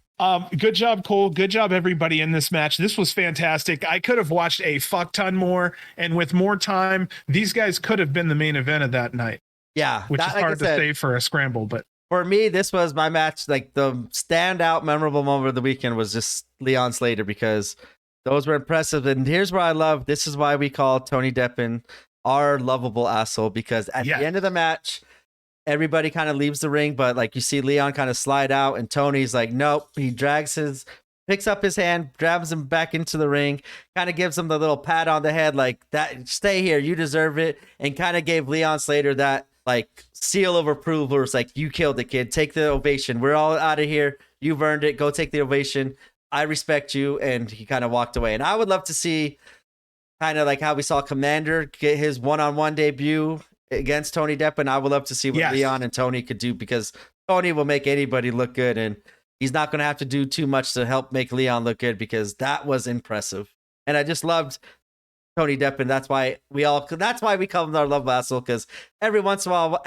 Good job, Cole. Good job, everybody in this match. This was fantastic. I could have watched a fuck ton more, and with more time, these guys could have been the main event of that night. Yeah. Which is hard to say for a scramble, but for me, this was my match. Like, the standout memorable moment of the weekend was just Leon Slater, because those were impressive. And here's where I love, this is why we call Tony Deppin our lovable asshole, because at the end of the match, everybody kind of leaves the ring, but like you see Leon kind of slide out, and Tony's like, nope. He picks up his hand, grabs him back into the ring, kind of gives him the little pat on the head, like that, stay here, you deserve it, and kind of gave Leon Slater that like seal of approval. It's like, you killed the kid, take the ovation. We're all out of here. You've earned it. Go take the ovation. I respect you. And he kind of walked away. And I would love to see kind of like how we saw Commander get his one-on-one debut against Tony Depp, and I would love to see what Leon and Tony could do, because Tony will make anybody look good, and he's not going to have to do too much to help make Leon look good, because that was impressive. And I just loved Tony Depp, and that's why we call him our love vessel, because every once in a while,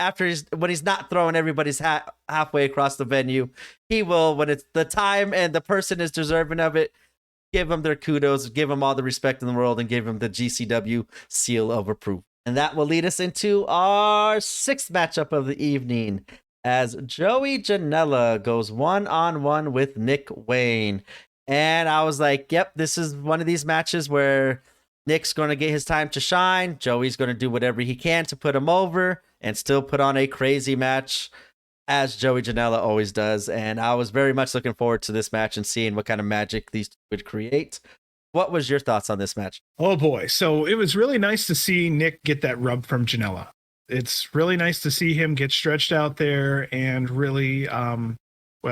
when he's not throwing everybody's hat halfway across the venue, he will, when it's the time and the person is deserving of it, give them their kudos, give them all the respect in the world, and give them the GCW seal of approval. And that will lead us into our sixth matchup of the evening, as Joey Janela goes one-on-one with Nick Wayne. And I was like, yep, this is one of these matches where Nick's going to get his time to shine. Joey's going to do whatever he can to put him over and still put on a crazy match, as Joey Janela always does. And I was very much looking forward to this match and seeing what kind of magic these two would create. What was your thoughts on this match? Oh boy. So it was really nice to see Nick get that rub from Janela. It's really nice to see him get stretched out there and really, I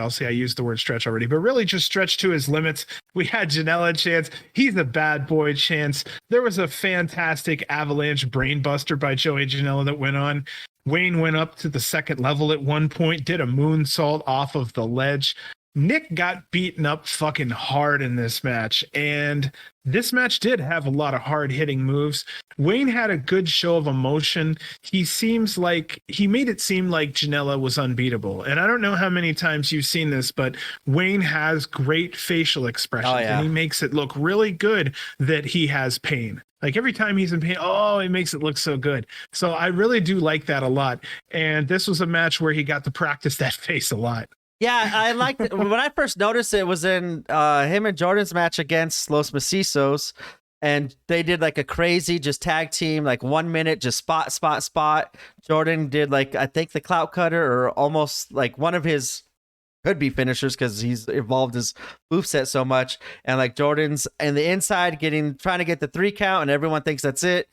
used the word stretch already, but really just stretch to his limits. We had Janela chance. He's a bad boy chance. There was a fantastic avalanche brainbuster by Joey Janela that went on. Wayne went up to the second level at one point, did a moonsault off of the ledge. Nick got beaten up fucking hard in this match, and this match did have a lot of hard-hitting moves. Wayne had a good show of emotion. He made it seem like Janela was unbeatable, and I don't know how many times you've seen this, but Wayne has great facial expressions, and he makes it look really good that he has pain. Like every time he's in pain, it makes it look so good. So I really do like that a lot, and this was a match where he got to practice that face a lot. Yeah, I liked it. When I first noticed it was in him and Jordan's match against Los Macizos, and they did like a crazy just tag team, like 1 minute, just spot. Jordan did like, I think the clout cutter, or almost like one of his could be finishers, because he's evolved his moveset so much. And like Jordan's in the inside trying to get the 3 count, and everyone thinks that's it.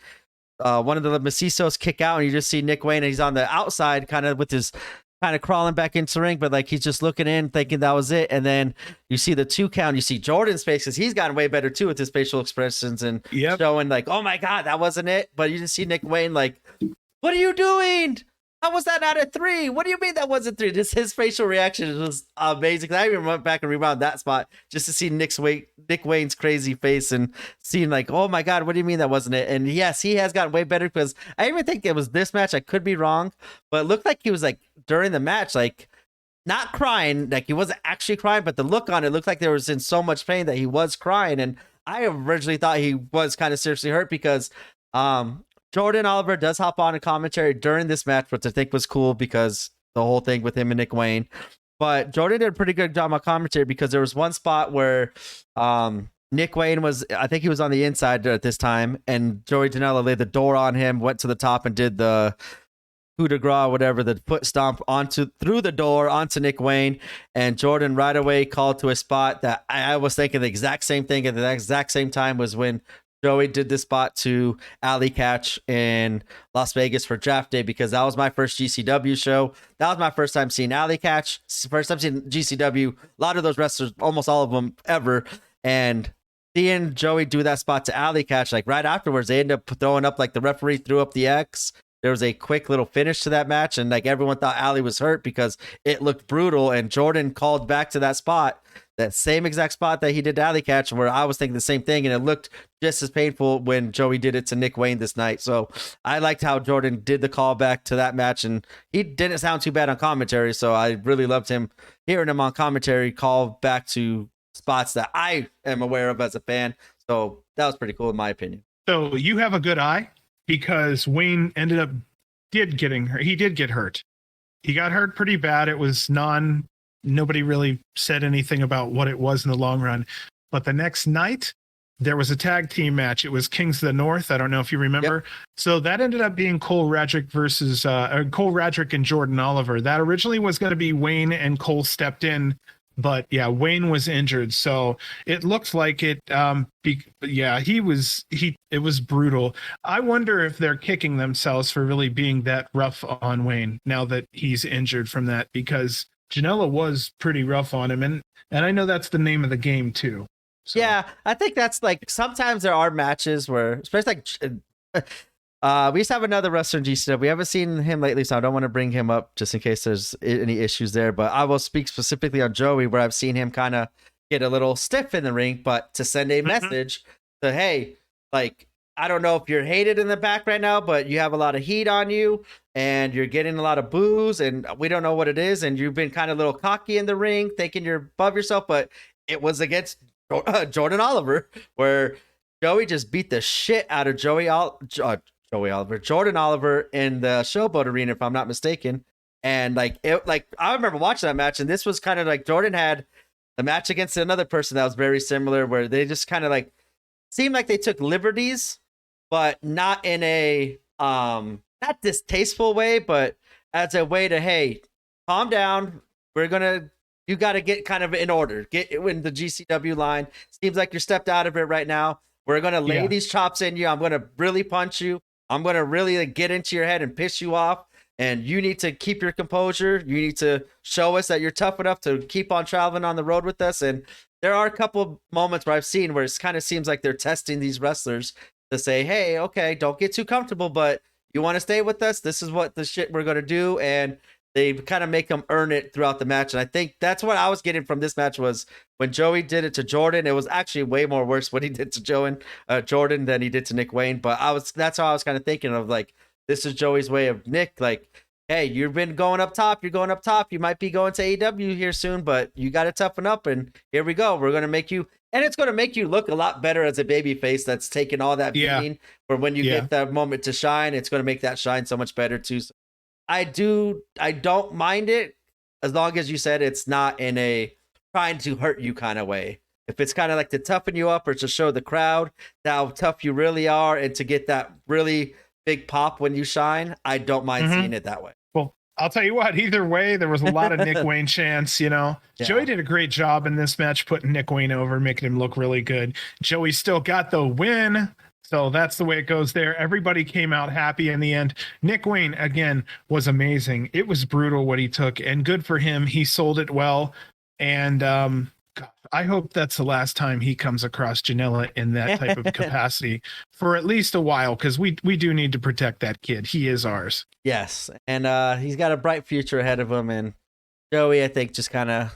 One of the Macizos kick out, and you just see Nick Wayne, and he's on the outside kind of with his kind of crawling back into the ring, but like he's just looking in thinking that was it. And then you see the 2 count, you see Jordan's face, because he's gotten way better too with his facial expressions and showing like, oh my God, that wasn't it. But you just see Nick Wayne like, what are you doing? How was that not a 3? What do you mean that wasn't 3? Just his facial reaction was amazing. I even went back and rewound that spot just to see Nick Wayne's crazy face and seeing like, oh my God, what do you mean that wasn't it? And yes, he has gotten way better, because I even think it was this match. I could be wrong, but it looked like he was like during the match, like not crying, like he wasn't actually crying, but the look on it looked like there was in so much pain that he was crying. And I originally thought he was kind of seriously hurt, because Jordan Oliver does hop on a commentary during this match, which I think was cool, because the whole thing with him and Nick Wayne. But Jordan did a pretty good job on commentary, because there was one spot where Nick Wayne I think he was on the inside at this time, and Joey Janela laid the door on him, went to the top and did the coup de grace, whatever, the foot stomp through the door onto Nick Wayne. And Jordan right away called to a spot that I was thinking the exact same thing at the exact same time, was when Joey did this spot to Alley Catch in Las Vegas for draft day, because that was my first GCW show. That was my first time seeing Alley Catch, first time seeing GCW. A lot of those wrestlers, almost all of them ever. And seeing Joey do that spot to Alley Catch, like right afterwards, they ended up throwing up, like the referee threw up the X. There was a quick little finish to that match, and like everyone thought Alley was hurt because it looked brutal. And Jordan called back to that spot, that same exact spot that he did to Alley Catch, where I was thinking the same thing, and it looked just as painful when Joey did it to Nick Wayne this night. So I liked how Jordan did the call back to that match, and he didn't sound too bad on commentary. So I really loved hearing him on commentary call back to spots that I am aware of as a fan. So that was pretty cool in my opinion. So you have a good eye, because Wayne getting hurt. He did get hurt. He got hurt pretty bad. It was nobody really said anything about what it was in the long run. But the next night, there was a tag team match. It was Kings of the North. I don't know if you remember. Yep. So that ended up being Cole Radrick versus Cole Radrick and Jordan Oliver. That originally was going to be Wayne, and Cole stepped in, but yeah, Wayne was injured. So it looked like it. It was brutal. I wonder if they're kicking themselves for really being that rough on Wayne now that he's injured from that, because Janela was pretty rough on him, and I know that's the name of the game too. So. Yeah, I think that's like sometimes there are matches where, especially like, we used to have another wrestler in GCW. We haven't seen him lately, so I don't want to bring him up just in case there's any issues there. But I will speak specifically on Joey, where I've seen him kind of get a little stiff in the ring, but to send a message to, hey, like, I don't know if you're hated in the back right now, but you have a lot of heat on you and you're getting a lot of boos and we don't know what it is. And you've been kind of a little cocky in the ring, thinking you're above yourself, but it was against Jordan Oliver, where Joey just beat the shit out of Jordan Oliver in the Showboat Arena, if I'm not mistaken. And I remember watching that match, and this was kind of like Jordan had a match against another person that was very similar, where they just kind of like seemed like they took liberties, but not in a not distasteful way, but as a way to, hey, calm down. You got to get kind of in order. Get in the GCW line. Seems like you're stepped out of it right now. We're going to lay these chops in you. I'm going to really punch you. I'm going to really get into your head and piss you off. And you need to keep your composure. You need to show us that you're tough enough to keep on traveling on the road with us. And there are a couple of moments where I've seen where it kind of seems like they're testing these wrestlers to say, hey, okay, don't get too comfortable, but you want to stay with us? This is what the shit we're going to do. And they kind of make them earn it throughout the match. And I think that's what I was getting from this match was when Joey did it to Jordan, it was actually way more worse what he did to Jordan than he did to Nick Wayne. But that's how I was kind of thinking of, like, this is Joey's way of Nick. Like, hey, you've been going up top. You're going up top. You might be going to AEW here soon, but you got to toughen up. And here we go. We're going to make you, and it's going to make you look a lot better as a baby face that's taken all that beating. For when you get that moment to shine, it's going to make that shine so much better too. So I don't mind it as long as you said it's not in a trying to hurt you kind of way. If it's kind of like to toughen you up or to show the crowd how tough you really are and to get that really big pop when you shine, I don't mind seeing it that way. Well, I'll tell you what, either way, there was a lot of Nick Wayne chants, you know. Yeah. Joey did a great job in this match putting Nick Wayne over, making him look really good. Joey still got the win. So that's the way it goes there. Everybody came out happy in the end. Nick Wayne, again, was amazing. It was brutal what he took, and good for him. He sold it well. And I hope that's the last time he comes across Janela in that type of capacity for at least a while, because we do need to protect that kid. He is ours. Yes. And he's got a bright future ahead of him. And Joey, I think, just kind of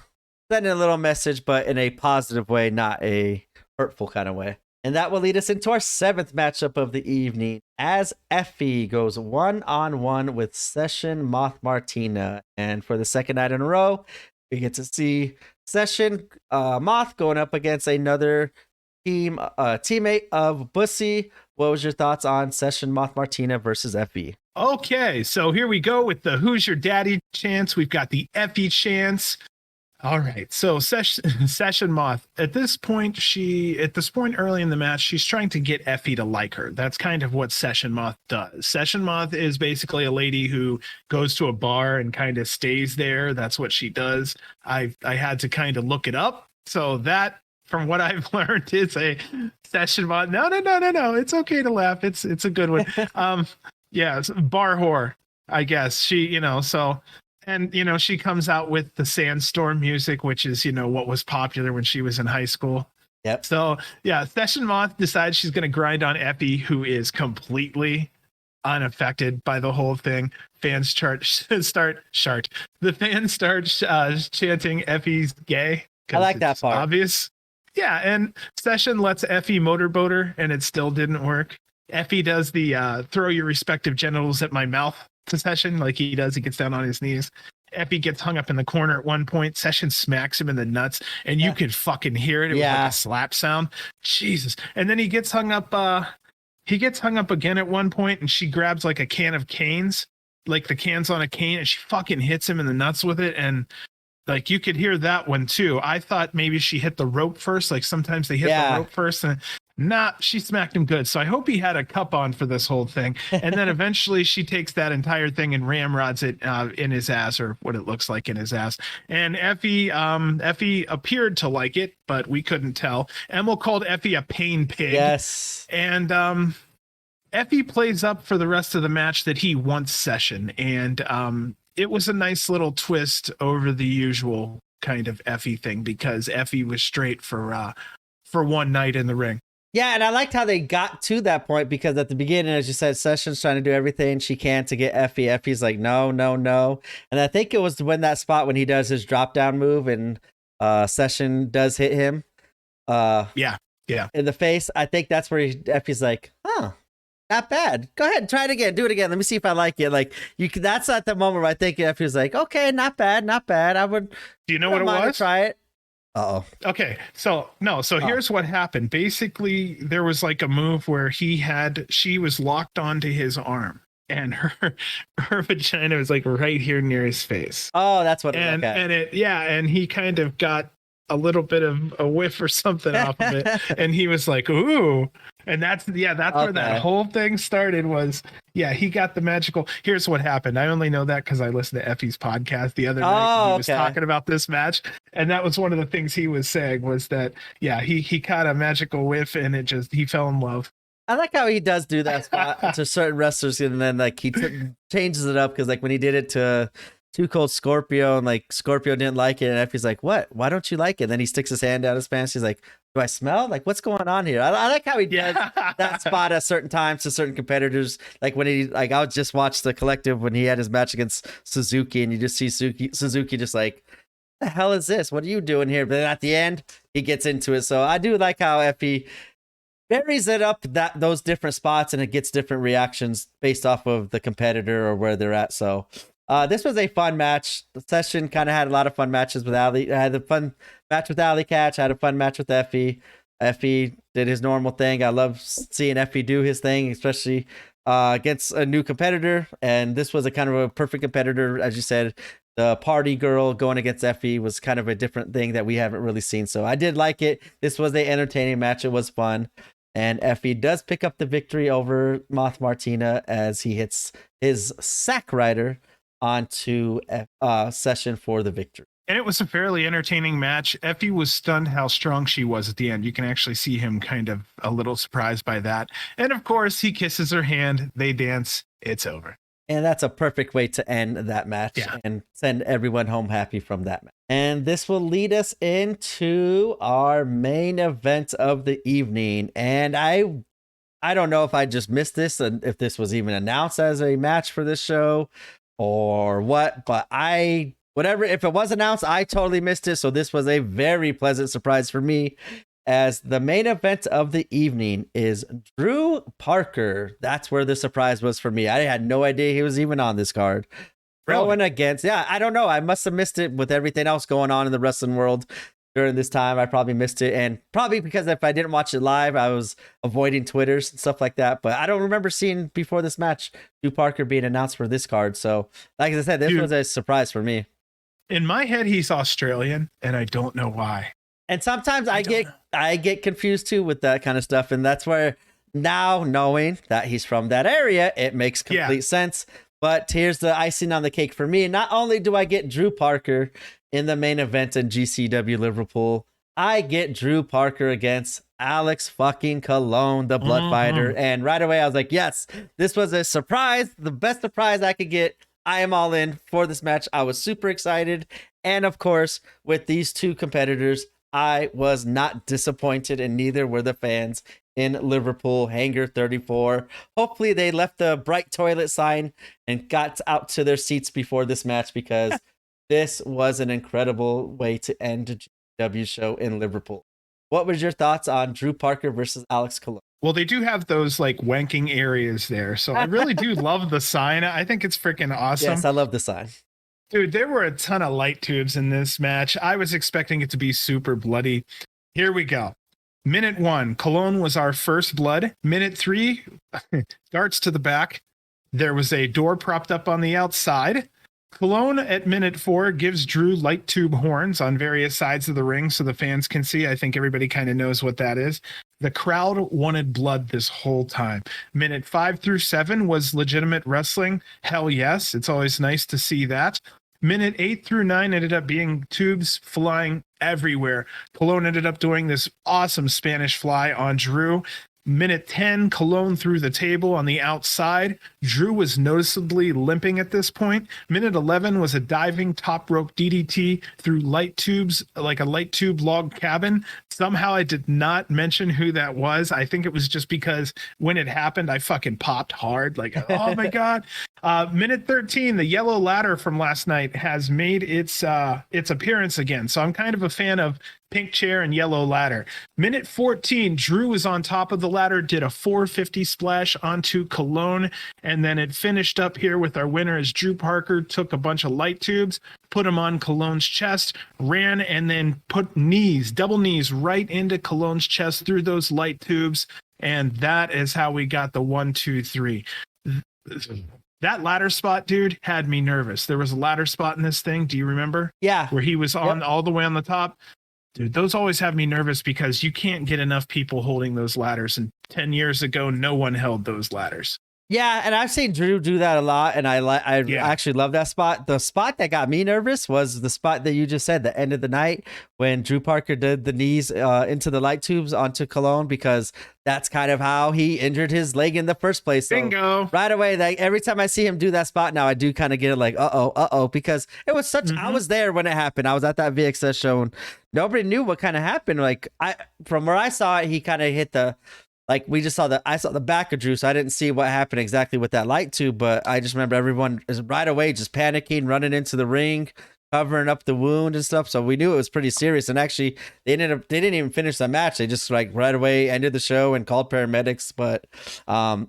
sending a little message, but in a positive way, not a hurtful kind of way. And that will lead us into our seventh matchup of the evening, as Effie goes 1-on-1 with Session Moth Martina. And for the second night in a row, we get to see Session Moth going up against another teammate of Bussy. What was your thoughts on Session Moth Martina versus Effie? Okay, so here we go with the Who's Your Daddy chance. We've got the Effie chance. All right, so Session Moth, at this point early in the match, she's trying to get Effie to like her. That's kind of what Session Moth does. Session Moth is basically a lady who goes to a bar and kind of stays there. That's what she does. I had to kind of look it up. So that, from what I've learned, is a Session Moth. No. It's okay to laugh. It's a good one. Yeah, it's bar whore, I guess. She, so... And, she comes out with the Sandstorm music, which is, what was popular when she was in high school. Yep. So, yeah, Session Moth decides she's going to grind on Effie, who is completely unaffected by the whole thing. Fans start chanting Effie's gay. I like that part. Obvious. Yeah, and Session lets Effie motorboat her, and it still didn't work. Effie does the throw your respective genitals at my mouth to Session, like he does. He gets down on his knees. Effie gets hung up in the corner at one point. Session smacks him in the nuts, and you could fucking hear it. It was like a slap sound. Jesus. And then he gets hung up. He gets hung up again at one point, and she grabs like a can of canes, like the cans on a cane, and she fucking hits him in the nuts with it. And Like you could hear that one too. I thought maybe she hit the rope first. Like sometimes they hit the rope first, and she smacked him good. So I hope he had a cup on for this whole thing. And then eventually she takes that entire thing and ramrods it in his ass, or what it looks like in his ass. And Effie appeared to like it, but we couldn't tell. Emil called Effie a pain pig. Yes. And Effie plays up for the rest of the match that he wants Session. And it was a nice little twist over the usual kind of Effie thing, because Effie was straight for one night in the ring. Yeah, and I liked how they got to that point, because at the beginning, as you said, Session's trying to do everything she can to get Effie. Effie's like, no. And I think it was when that spot when he does his drop down move and Session does hit him. Yeah. In the face. I think that's where Effie's like, not bad. Go ahead, try it again. Do it again. Let me see if I like it. Like that's at the moment where I think Effie's like, okay, not bad. I would. Do you know what it was? Try it. Uh-oh. Okay, so here's what happened. Basically, there was like a move where she was locked onto his arm, and her vagina was like right here near his face. Oh, that's what. And he kind of got a little bit of a whiff or something off of it, and he was like, ooh. And that's where that whole thing started. Was he got the magical. Here's what happened. I only know that because I listened to Effie's podcast the other night. He was talking about this match, and that was one of the things he was saying, was that he caught a magical whiff, and he fell in love. I like how he does do that spot to certain wrestlers, and then like he changes it up, because like when he did it to Too Cold Scorpio, and like Scorpio didn't like it, and Effie's like, what? Why don't you like it? And then he sticks his hand down his pants. He's like, do I smell? Like, what's going on here? I like how he does that spot at certain times to certain competitors. Like when I would just watch the Collective when he had his match against Suzuki, and you just see Suzuki just like, the hell is this? What are you doing here? But then at the end, he gets into it. So I do like how Effie varies it up those different spots, and it gets different reactions based off of the competitor or where they're at. So this was a fun match. The Session kind of had a lot of fun matches with Ali. I had a fun match with Ali Catch. I had a fun match with Effie. Effie did his normal thing. I love seeing Effie do his thing, especially against a new competitor. And this was a kind of a perfect competitor. As you said, the party girl going against Effie was kind of a different thing that we haven't really seen. So I did like it. This was an entertaining match. It was fun. And Effie does pick up the victory over Moth Martina as he hits his sack rider onto Session for the victory. And it was a fairly entertaining match. Effie was stunned how strong she was at the end. You can actually see him kind of a little surprised by that. And of course, he kisses her hand. They dance. It's over. And that's a perfect way to end that match and send everyone home happy from that match. And this will lead us into our main event of the evening. And I don't know if I just missed this and if this was even announced as a match for this show or what, but if it was announced, I totally missed it. So this was a very pleasant surprise for me, as the main event of the evening is Drew Parker. That's where the surprise was for me. I had no idea he was even on this card. Really? Going against, I don't know. I must have missed it with everything else going on in the wrestling world during this time. I probably missed it, and probably because if I didn't watch it live, I was avoiding Twitters and stuff like that. But I don't remember seeing before this match Drew Parker being announced for this card. So like I said, this was a surprise for me. In my head, he's Australian, and I don't know why. And sometimes I get confused too with that kind of stuff, and that's where now knowing that he's from that area, it makes complete sense. But here's the icing on the cake for me. Not only do I get Drew Parker in the main event in GCW Liverpool, I get Drew Parker against Alex fucking Colon, the Blood Fighter. And right away I was like, yes, this was a surprise, the best surprise I could get. I am all in for this match. I was super excited. And of course, with these two competitors, I was not disappointed, and neither were the fans in Liverpool, Hangar 34. Hopefully they left the bright toilet sign and got out to their seats before this match, because this was an incredible way to end a GCW show in Liverpool. What was your thoughts on Drew Parker versus Alex Colon? Well, they do have those like wanking areas there. So I really do love the sign. I think it's freaking awesome. Yes, I love the sign. Dude, there were a ton of light tubes in this match. I was expecting it to be super bloody. Here we go. Minute 1, Cologne was our first blood. Minute 3, darts to the back. There was a door propped up on the outside. Cologne at minute 4 gives Drew light tube horns on various sides of the ring so the fans can see. I think everybody kind of knows what that is. The crowd wanted blood this whole time. Minute 5 through 7 was legitimate wrestling. Hell yes. It's always nice to see that. Minute 8 through 9 ended up being tubes flying everywhere. Cologne ended up doing this awesome Spanish fly on Drew. Minute 10, Cologne through the table on the outside. Drew was noticeably limping at this point. Minute 11 was a diving top rope DDT through light tubes, like a light tube log cabin. Somehow I did not mention who that was. I think it was just because when it happened, I fucking popped hard. Like, oh my God. Minute 13, the yellow ladder from last night has made its appearance again. So I'm kind of a fan of pink chair and yellow ladder. Minute 14, Drew was on top of the ladder, did a 450 splash onto Cologne, and then it finished up here with our winner as Drew Parker took a bunch of light tubes, put them on Cologne's chest, ran, and then put knees, double knees, right into Cologne's chest through those light tubes, and that is how we got the 1, 2, 3. That ladder spot, dude, had me nervous. There was a ladder spot in this thing. Do you remember? Yeah. Where he was on all the way on the top. Dude, those always have me nervous because you can't get enough people holding those ladders. And 10 years ago, no one held those ladders. Yeah, and I've seen Drew do that a lot, and I actually love that spot. The spot that got me nervous was the spot that you just said, the end of the night, when Drew Parker did the knees into the light tubes onto Cologne, because that's kind of how he injured his leg in the first place. So Bingo. right away, like, every time I see him do that spot now, I do kind of get like, uh-oh, because it was such, I was there when it happened. I was at that VXS show, and nobody knew what kind of happened. Like, from where I saw it, he kind of hit the, like, I saw the back of Drew, so I didn't see what happened exactly with that light tube, but I just remember everyone is right away just panicking, running into the ring, covering up the wound and stuff. So we knew it was pretty serious. And actually, they didn't even finish the match. They just, like, right away ended the show and called paramedics. But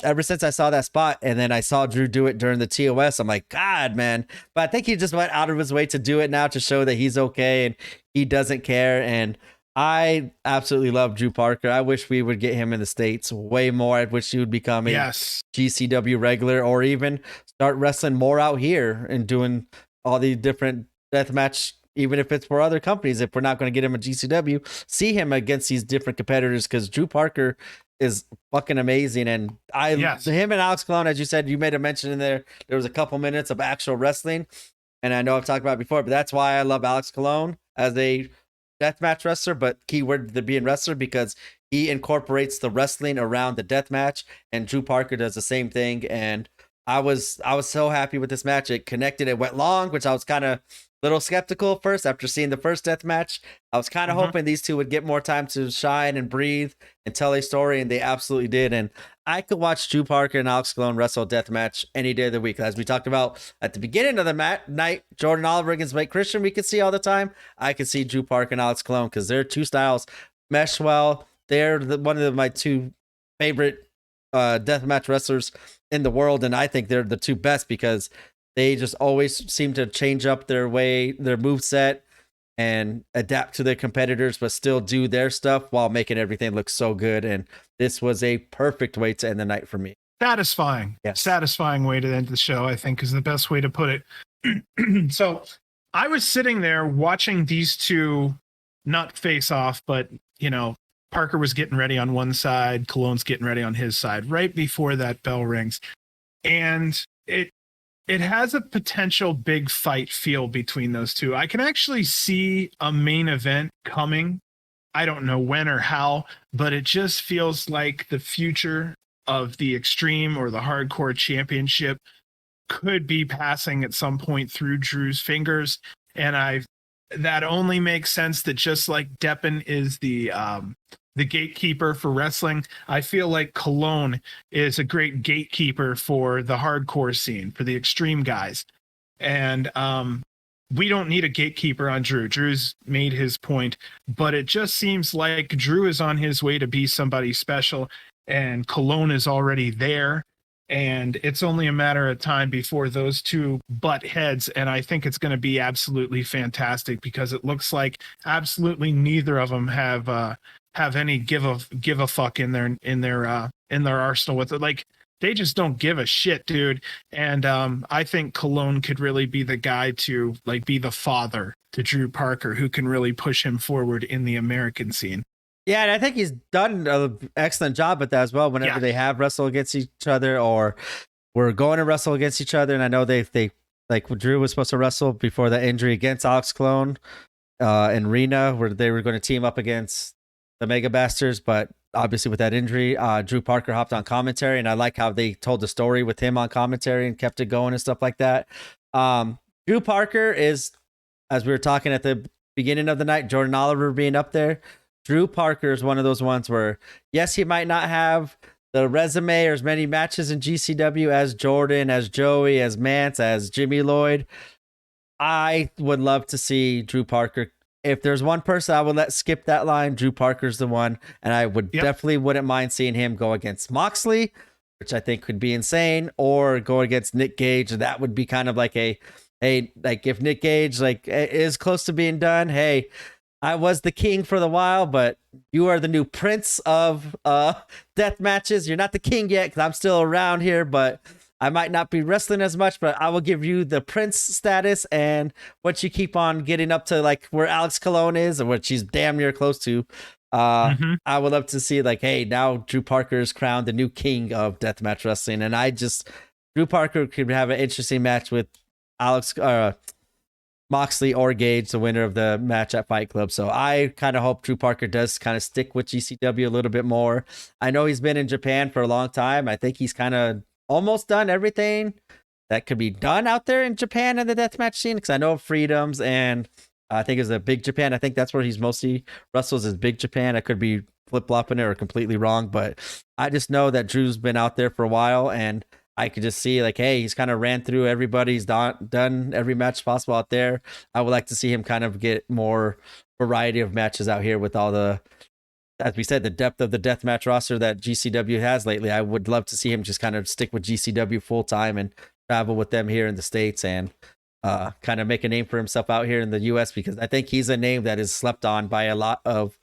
ever since I saw that spot, and then I saw Drew do it during the TOS, I'm like, God, man. But I think he just went out of his way to do it now to show that he's okay and he doesn't care. And I absolutely love Drew Parker. I wish we would get him in the States way more. I wish he would become a GCW regular, or even start wrestling more out here and doing all the different deathmatch, even if it's for other companies. If we're not going to get him a GCW, see him against these different competitors, because Drew Parker is fucking amazing. And him and Alex Colon, as you said, you made a mention in there was a couple minutes of actual wrestling. And I know I've talked about it before, but that's why I love Alex Colon as a deathmatch wrestler, but keyword the being wrestler, because he incorporates the wrestling around the deathmatch, and Drew Parker does the same thing. And I was so happy with this match. It connected. It went long, which I was kind of a little skeptical at first after seeing the first deathmatch. I was kind of hoping these two would get more time to shine and breathe and tell a story, and they absolutely did. And I could watch Drew Parker and Alex Colon wrestle a deathmatch any day of the week. As we talked about at the beginning of the night, Jordan Oliver against Mike Christian, we could see all the time. I could see Drew Parker and Alex Colon, because their two styles mesh well. They're one of my two favorite deathmatch wrestlers in the world, and I think they're the two best because they just always seem to change up their move set and adapt to their competitors, but still do their stuff while making everything look so good. And this was a perfect way to end the night for me. Satisfying. Yes. Satisfying way to end the show, I think, is the best way to put it. So I was sitting there watching these two not face off, but, you know, Parker was getting ready on one side, Cologne's getting ready on his side, right before that bell rings. And it has a potential big fight feel between those two. I can actually see a main event coming. I don't know when or how, but it just feels like the future of the Extreme or the Hardcore Championship could be passing at some point through Drew's fingers. And that only makes sense that just like Deppen is the gatekeeper for wrestling, I feel like Cologne is a great gatekeeper for the hardcore scene, for the Extreme guys. And we don't need a gatekeeper on Drew. Drew's made his point, but it just seems like Drew is on his way to be somebody special, and Cologne is already there. And it's only a matter of time before those two butt heads. And I think it's going to be absolutely fantastic, because it looks like absolutely neither of them have any give a fuck in their arsenal with it. Like, they just don't give a shit, dude. And I think Cologne could really be the guy to like be the father to Drew Parker, who can really push him forward in the American scene. Yeah, and I think he's done an excellent job at that as well. Whenever they have wrestled against each other, or we're going to wrestle against each other, and I know they like Drew was supposed to wrestle before the injury against Alex Cologne and Rena, where they were going to team up against the Mega Bastards, but obviously with that injury, Drew Parker hopped on commentary, and I like how they told the story with him on commentary and kept it going and stuff like that. Drew Parker is, as we were talking at the beginning of the night, Jordan Oliver being up there. Drew Parker is one of those ones where, yes, he might not have the resume or as many matches in GCW as Jordan, as Joey, as Mance, as Jimmy Lloyd. I would love to see Drew Parker. If there's one person I would let skip that line, Drew Parker's the one. And I would definitely wouldn't mind seeing him go against Moxley, which I think could be insane, or go against Nick Gage. That would be kind of like like if Nick Gage like is close to being done, hey, I was the king for the while, but you are the new prince of death matches. You're not the king yet because I'm still around here, but I might not be wrestling as much, but I will give you the prince status. And once you keep on getting up to like where Alex Cologne is, or what she's damn near close to, I would love to see like, hey, now Drew Parker is crowned the new king of deathmatch wrestling. And Drew Parker could have an interesting match with Moxley or Gage, the winner of the match at Fight Club. So I kind of hope Drew Parker does kind of stick with GCW a little bit more. I know he's been in Japan for a long time. I think he's kind of almost done everything that could be done out there in Japan in the deathmatch scene, because I know Freedoms, and I think it's a Big Japan. I think that's where he's mostly wrestles, is Big Japan. I could be flip-flopping it or completely wrong, but I just know that Drew's been out there for a while, and I could just see like, hey, he's kind of ran through everybody. He's done every match possible out there. I would like to see him kind of get more variety of matches out here with all the, as we said, the depth of the deathmatch roster that GCW has lately. I would love to see him just kind of stick with GCW full time and travel with them here in the States and kind of make a name for himself out here in the US, because I think he's a name that is slept on by a lot of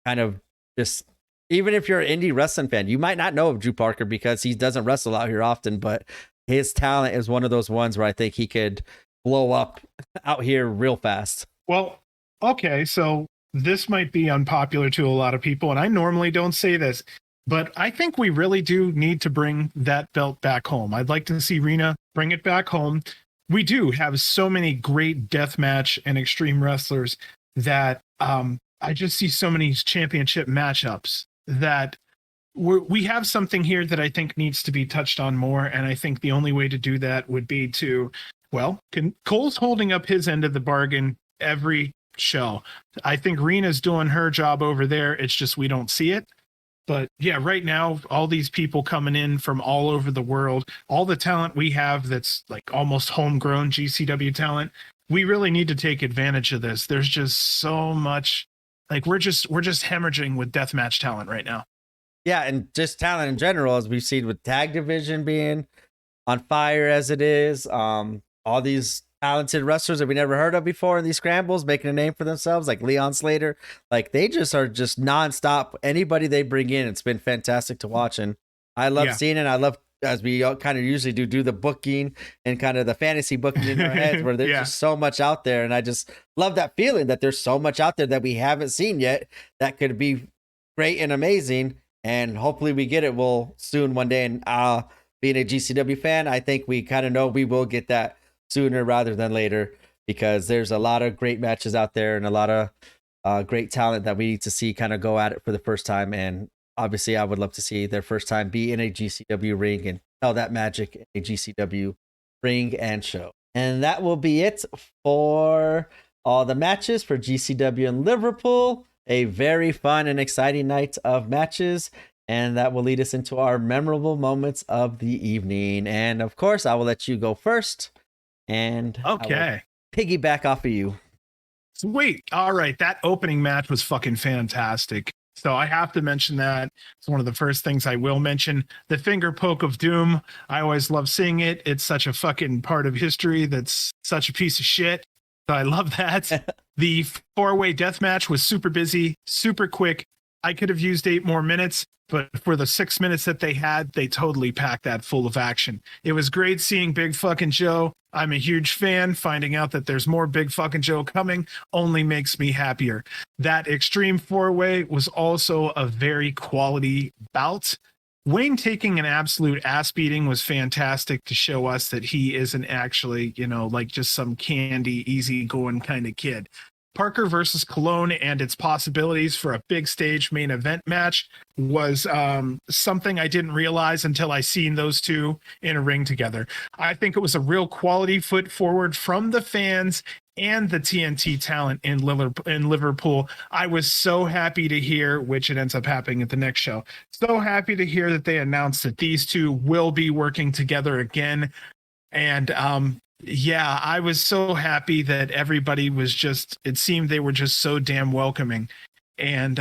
kind of just, even if you're an indie wrestling fan, you might not know of Drew Parker because he doesn't wrestle out here often, but his talent is one of those ones where I think he could blow up out here real fast. Well, okay, so this might be unpopular to a lot of people, and I normally don't say this, but I think we really do need to bring that belt back home. I'd like to see Rena bring it back home. We do have so many great deathmatch and extreme wrestlers that I just see so many championship matchups that we have something here that I think needs to be touched on more. And I think the only way to do that would be to, well, Cole's holding up his end of the bargain every show. I think Rena's doing her job over there. It's just we don't see it. But yeah, right now, all these people coming in from all over the world, all the talent we have that's like almost homegrown GCW talent, we really need to take advantage of this. There's just so much. Like we're just hemorrhaging with deathmatch talent right now. Yeah, and just talent in general, as we've seen with tag division being on fire as it is. All these talented wrestlers that we never heard of before in these scrambles making a name for themselves, like Leon Slater. Like they just are just nonstop. Anybody they bring in, it's been fantastic to watch, and I love seeing it. I love, as we kind of usually do the booking and kind of the fantasy booking in our heads, where there's just so much out there. And I just love that feeling that there's so much out there that we haven't seen yet that could be great and amazing. And hopefully we get it soon one day. And being a GCW fan, I think we kind of know we will get that sooner rather than later, because there's a lot of great matches out there and a lot of great talent that we need to see kind of go at it for the first time. And obviously, I would love to see their first time be in a GCW ring and tell that magic in a GCW ring and show. And that will be it for all the matches for GCW in Liverpool. A very fun and exciting night of matches. And that will lead us into our memorable moments of the evening. And of course, I will let you go first. And okay, piggyback off of you. Sweet. All right. That opening match was fucking fantastic. So I have to mention that. It's one of the first things I will mention. The finger poke of doom. I always love seeing it. It's such a fucking part of history that's such a piece of shit. So I love that. The 4-way death match was super busy, super quick. I could have used 8 more minutes. but for the 6 minutes that they had, they totally packed that full of action. It was great seeing Big Fucking Joe. I'm a huge fan. Finding out that there's more Big Fucking Joe coming only makes me happier. That Extreme 4-Way was also a very quality bout. Wayne taking an absolute ass beating was fantastic to show us that he isn't actually, like just some candy, easygoing kind of kid. Parker versus Cologne and its possibilities for a big stage main event match was something I didn't realize until I seen those two in a ring together. I think it was a real quality foot forward from the fans and the TNT talent in Liverpool. I was so happy to hear, which it ends up happening at the next show, so happy to hear that they announced that these two will be working together again. And yeah, I was so happy that everybody was just, it seemed they were just so damn welcoming. And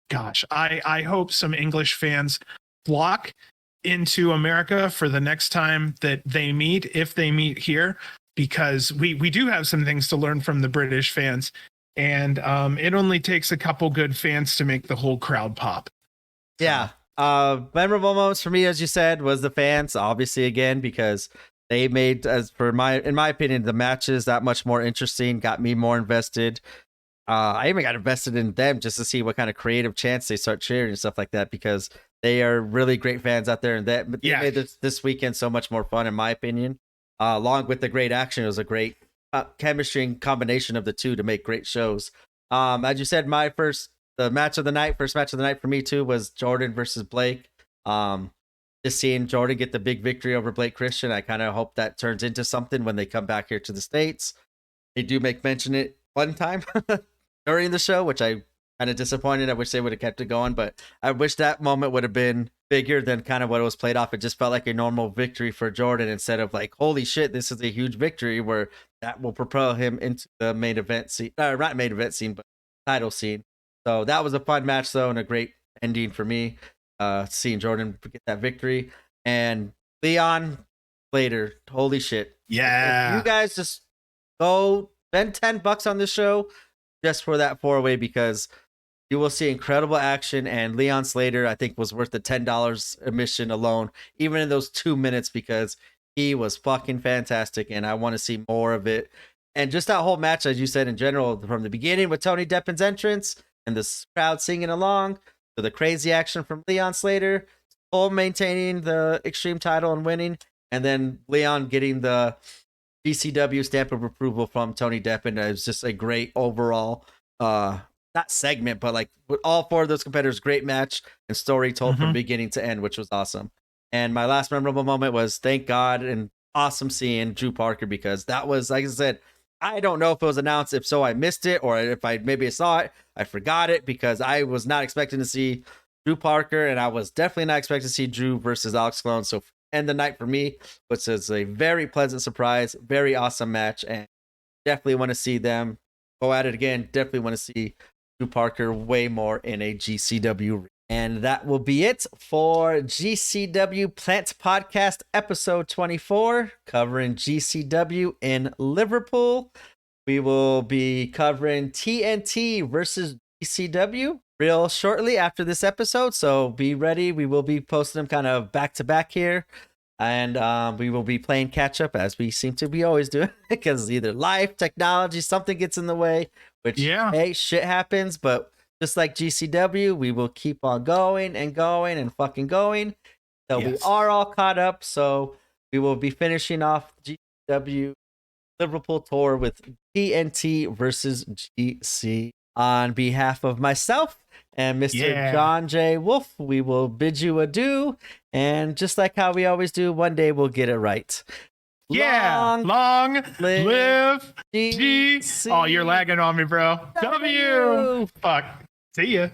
gosh, I hope some English fans flock into America for the next time that they meet, if they meet here, because we do have some things to learn from the British fans. And it only takes a couple good fans to make the whole crowd pop. Yeah. Memorable moments for me, as you said, was the fans, obviously, again, because they made, in my opinion, the matches that much more interesting, got me more invested. I even got invested in them just to see what kind of creative chants they start cheering and stuff like that, because they are really great fans out there, and they made this weekend so much more fun, in my opinion. Along with the great action, it was a great chemistry and combination of the two to make great shows. As you said, first match of the night for me too was Jordan versus Blake. Just seeing Jordan get the big victory over Blake Christian, I kind of hope that turns into something when they come back here to the States. They do make mention it one time during the show, which I kind of disappointed. I wish they would have kept it going, but I wish that moment would have been bigger than kind of what it was played off. It just felt like a normal victory for Jordan instead of like, holy shit, this is a huge victory, where that will propel him into the main event scene, not main event scene, but title scene. So that was a fun match though, and a great ending for me. Seeing Jordan get that victory, and Leon later, holy shit. Yeah. If you guys just go spend $10 on this show just for that 4-way, because you will see incredible action, and Leon Slater, I think, was worth the $10 admission alone, even in those 2 minutes, because he was fucking fantastic, and I want to see more of it. And just that whole match, as you said, in general, from the beginning with Tony Deppin's entrance and the crowd singing along, to the crazy action from Leon Slater, all maintaining the Extreme title and winning, and then Leon getting the GCW stamp of approval from Tony Deppin. It was just a great overall, not segment, but like with all four of those competitors, great match and story told from beginning to end, which was awesome. And my last memorable moment was, thank God, and awesome seeing Drew Parker, because that was, like I said, I don't know if it was announced. If so, I missed it, or if maybe I saw it, I forgot it, because I was not expecting to see Drew Parker, and I was definitely not expecting to see Drew versus Alex Colon. So end the night for me, which is a very pleasant surprise, very awesome match, and definitely want to see them go at it again. Definitely want to see Drew Parker way more in a GCW. And that will be it for GCW Plant Podcast episode 24, covering GCW in Liverpool. We will be covering TNT versus GCW real shortly after this episode, so be ready. We will be posting them kind of back to back here, and we will be playing catch up, as we seem to be always doing, because either life, technology, something gets in the way, which, hey, shit happens. But just like GCW, we will keep on going and going and fucking going. So we are all caught up. So we will be finishing off GCW Liverpool tour with TNT versus GC. On behalf of myself and Mr. John J. Wolf, we will bid you adieu. And just like how we always do, one day we'll get it right. Long live GC. Oh, you're lagging on me, bro. W. Fuck. See ya.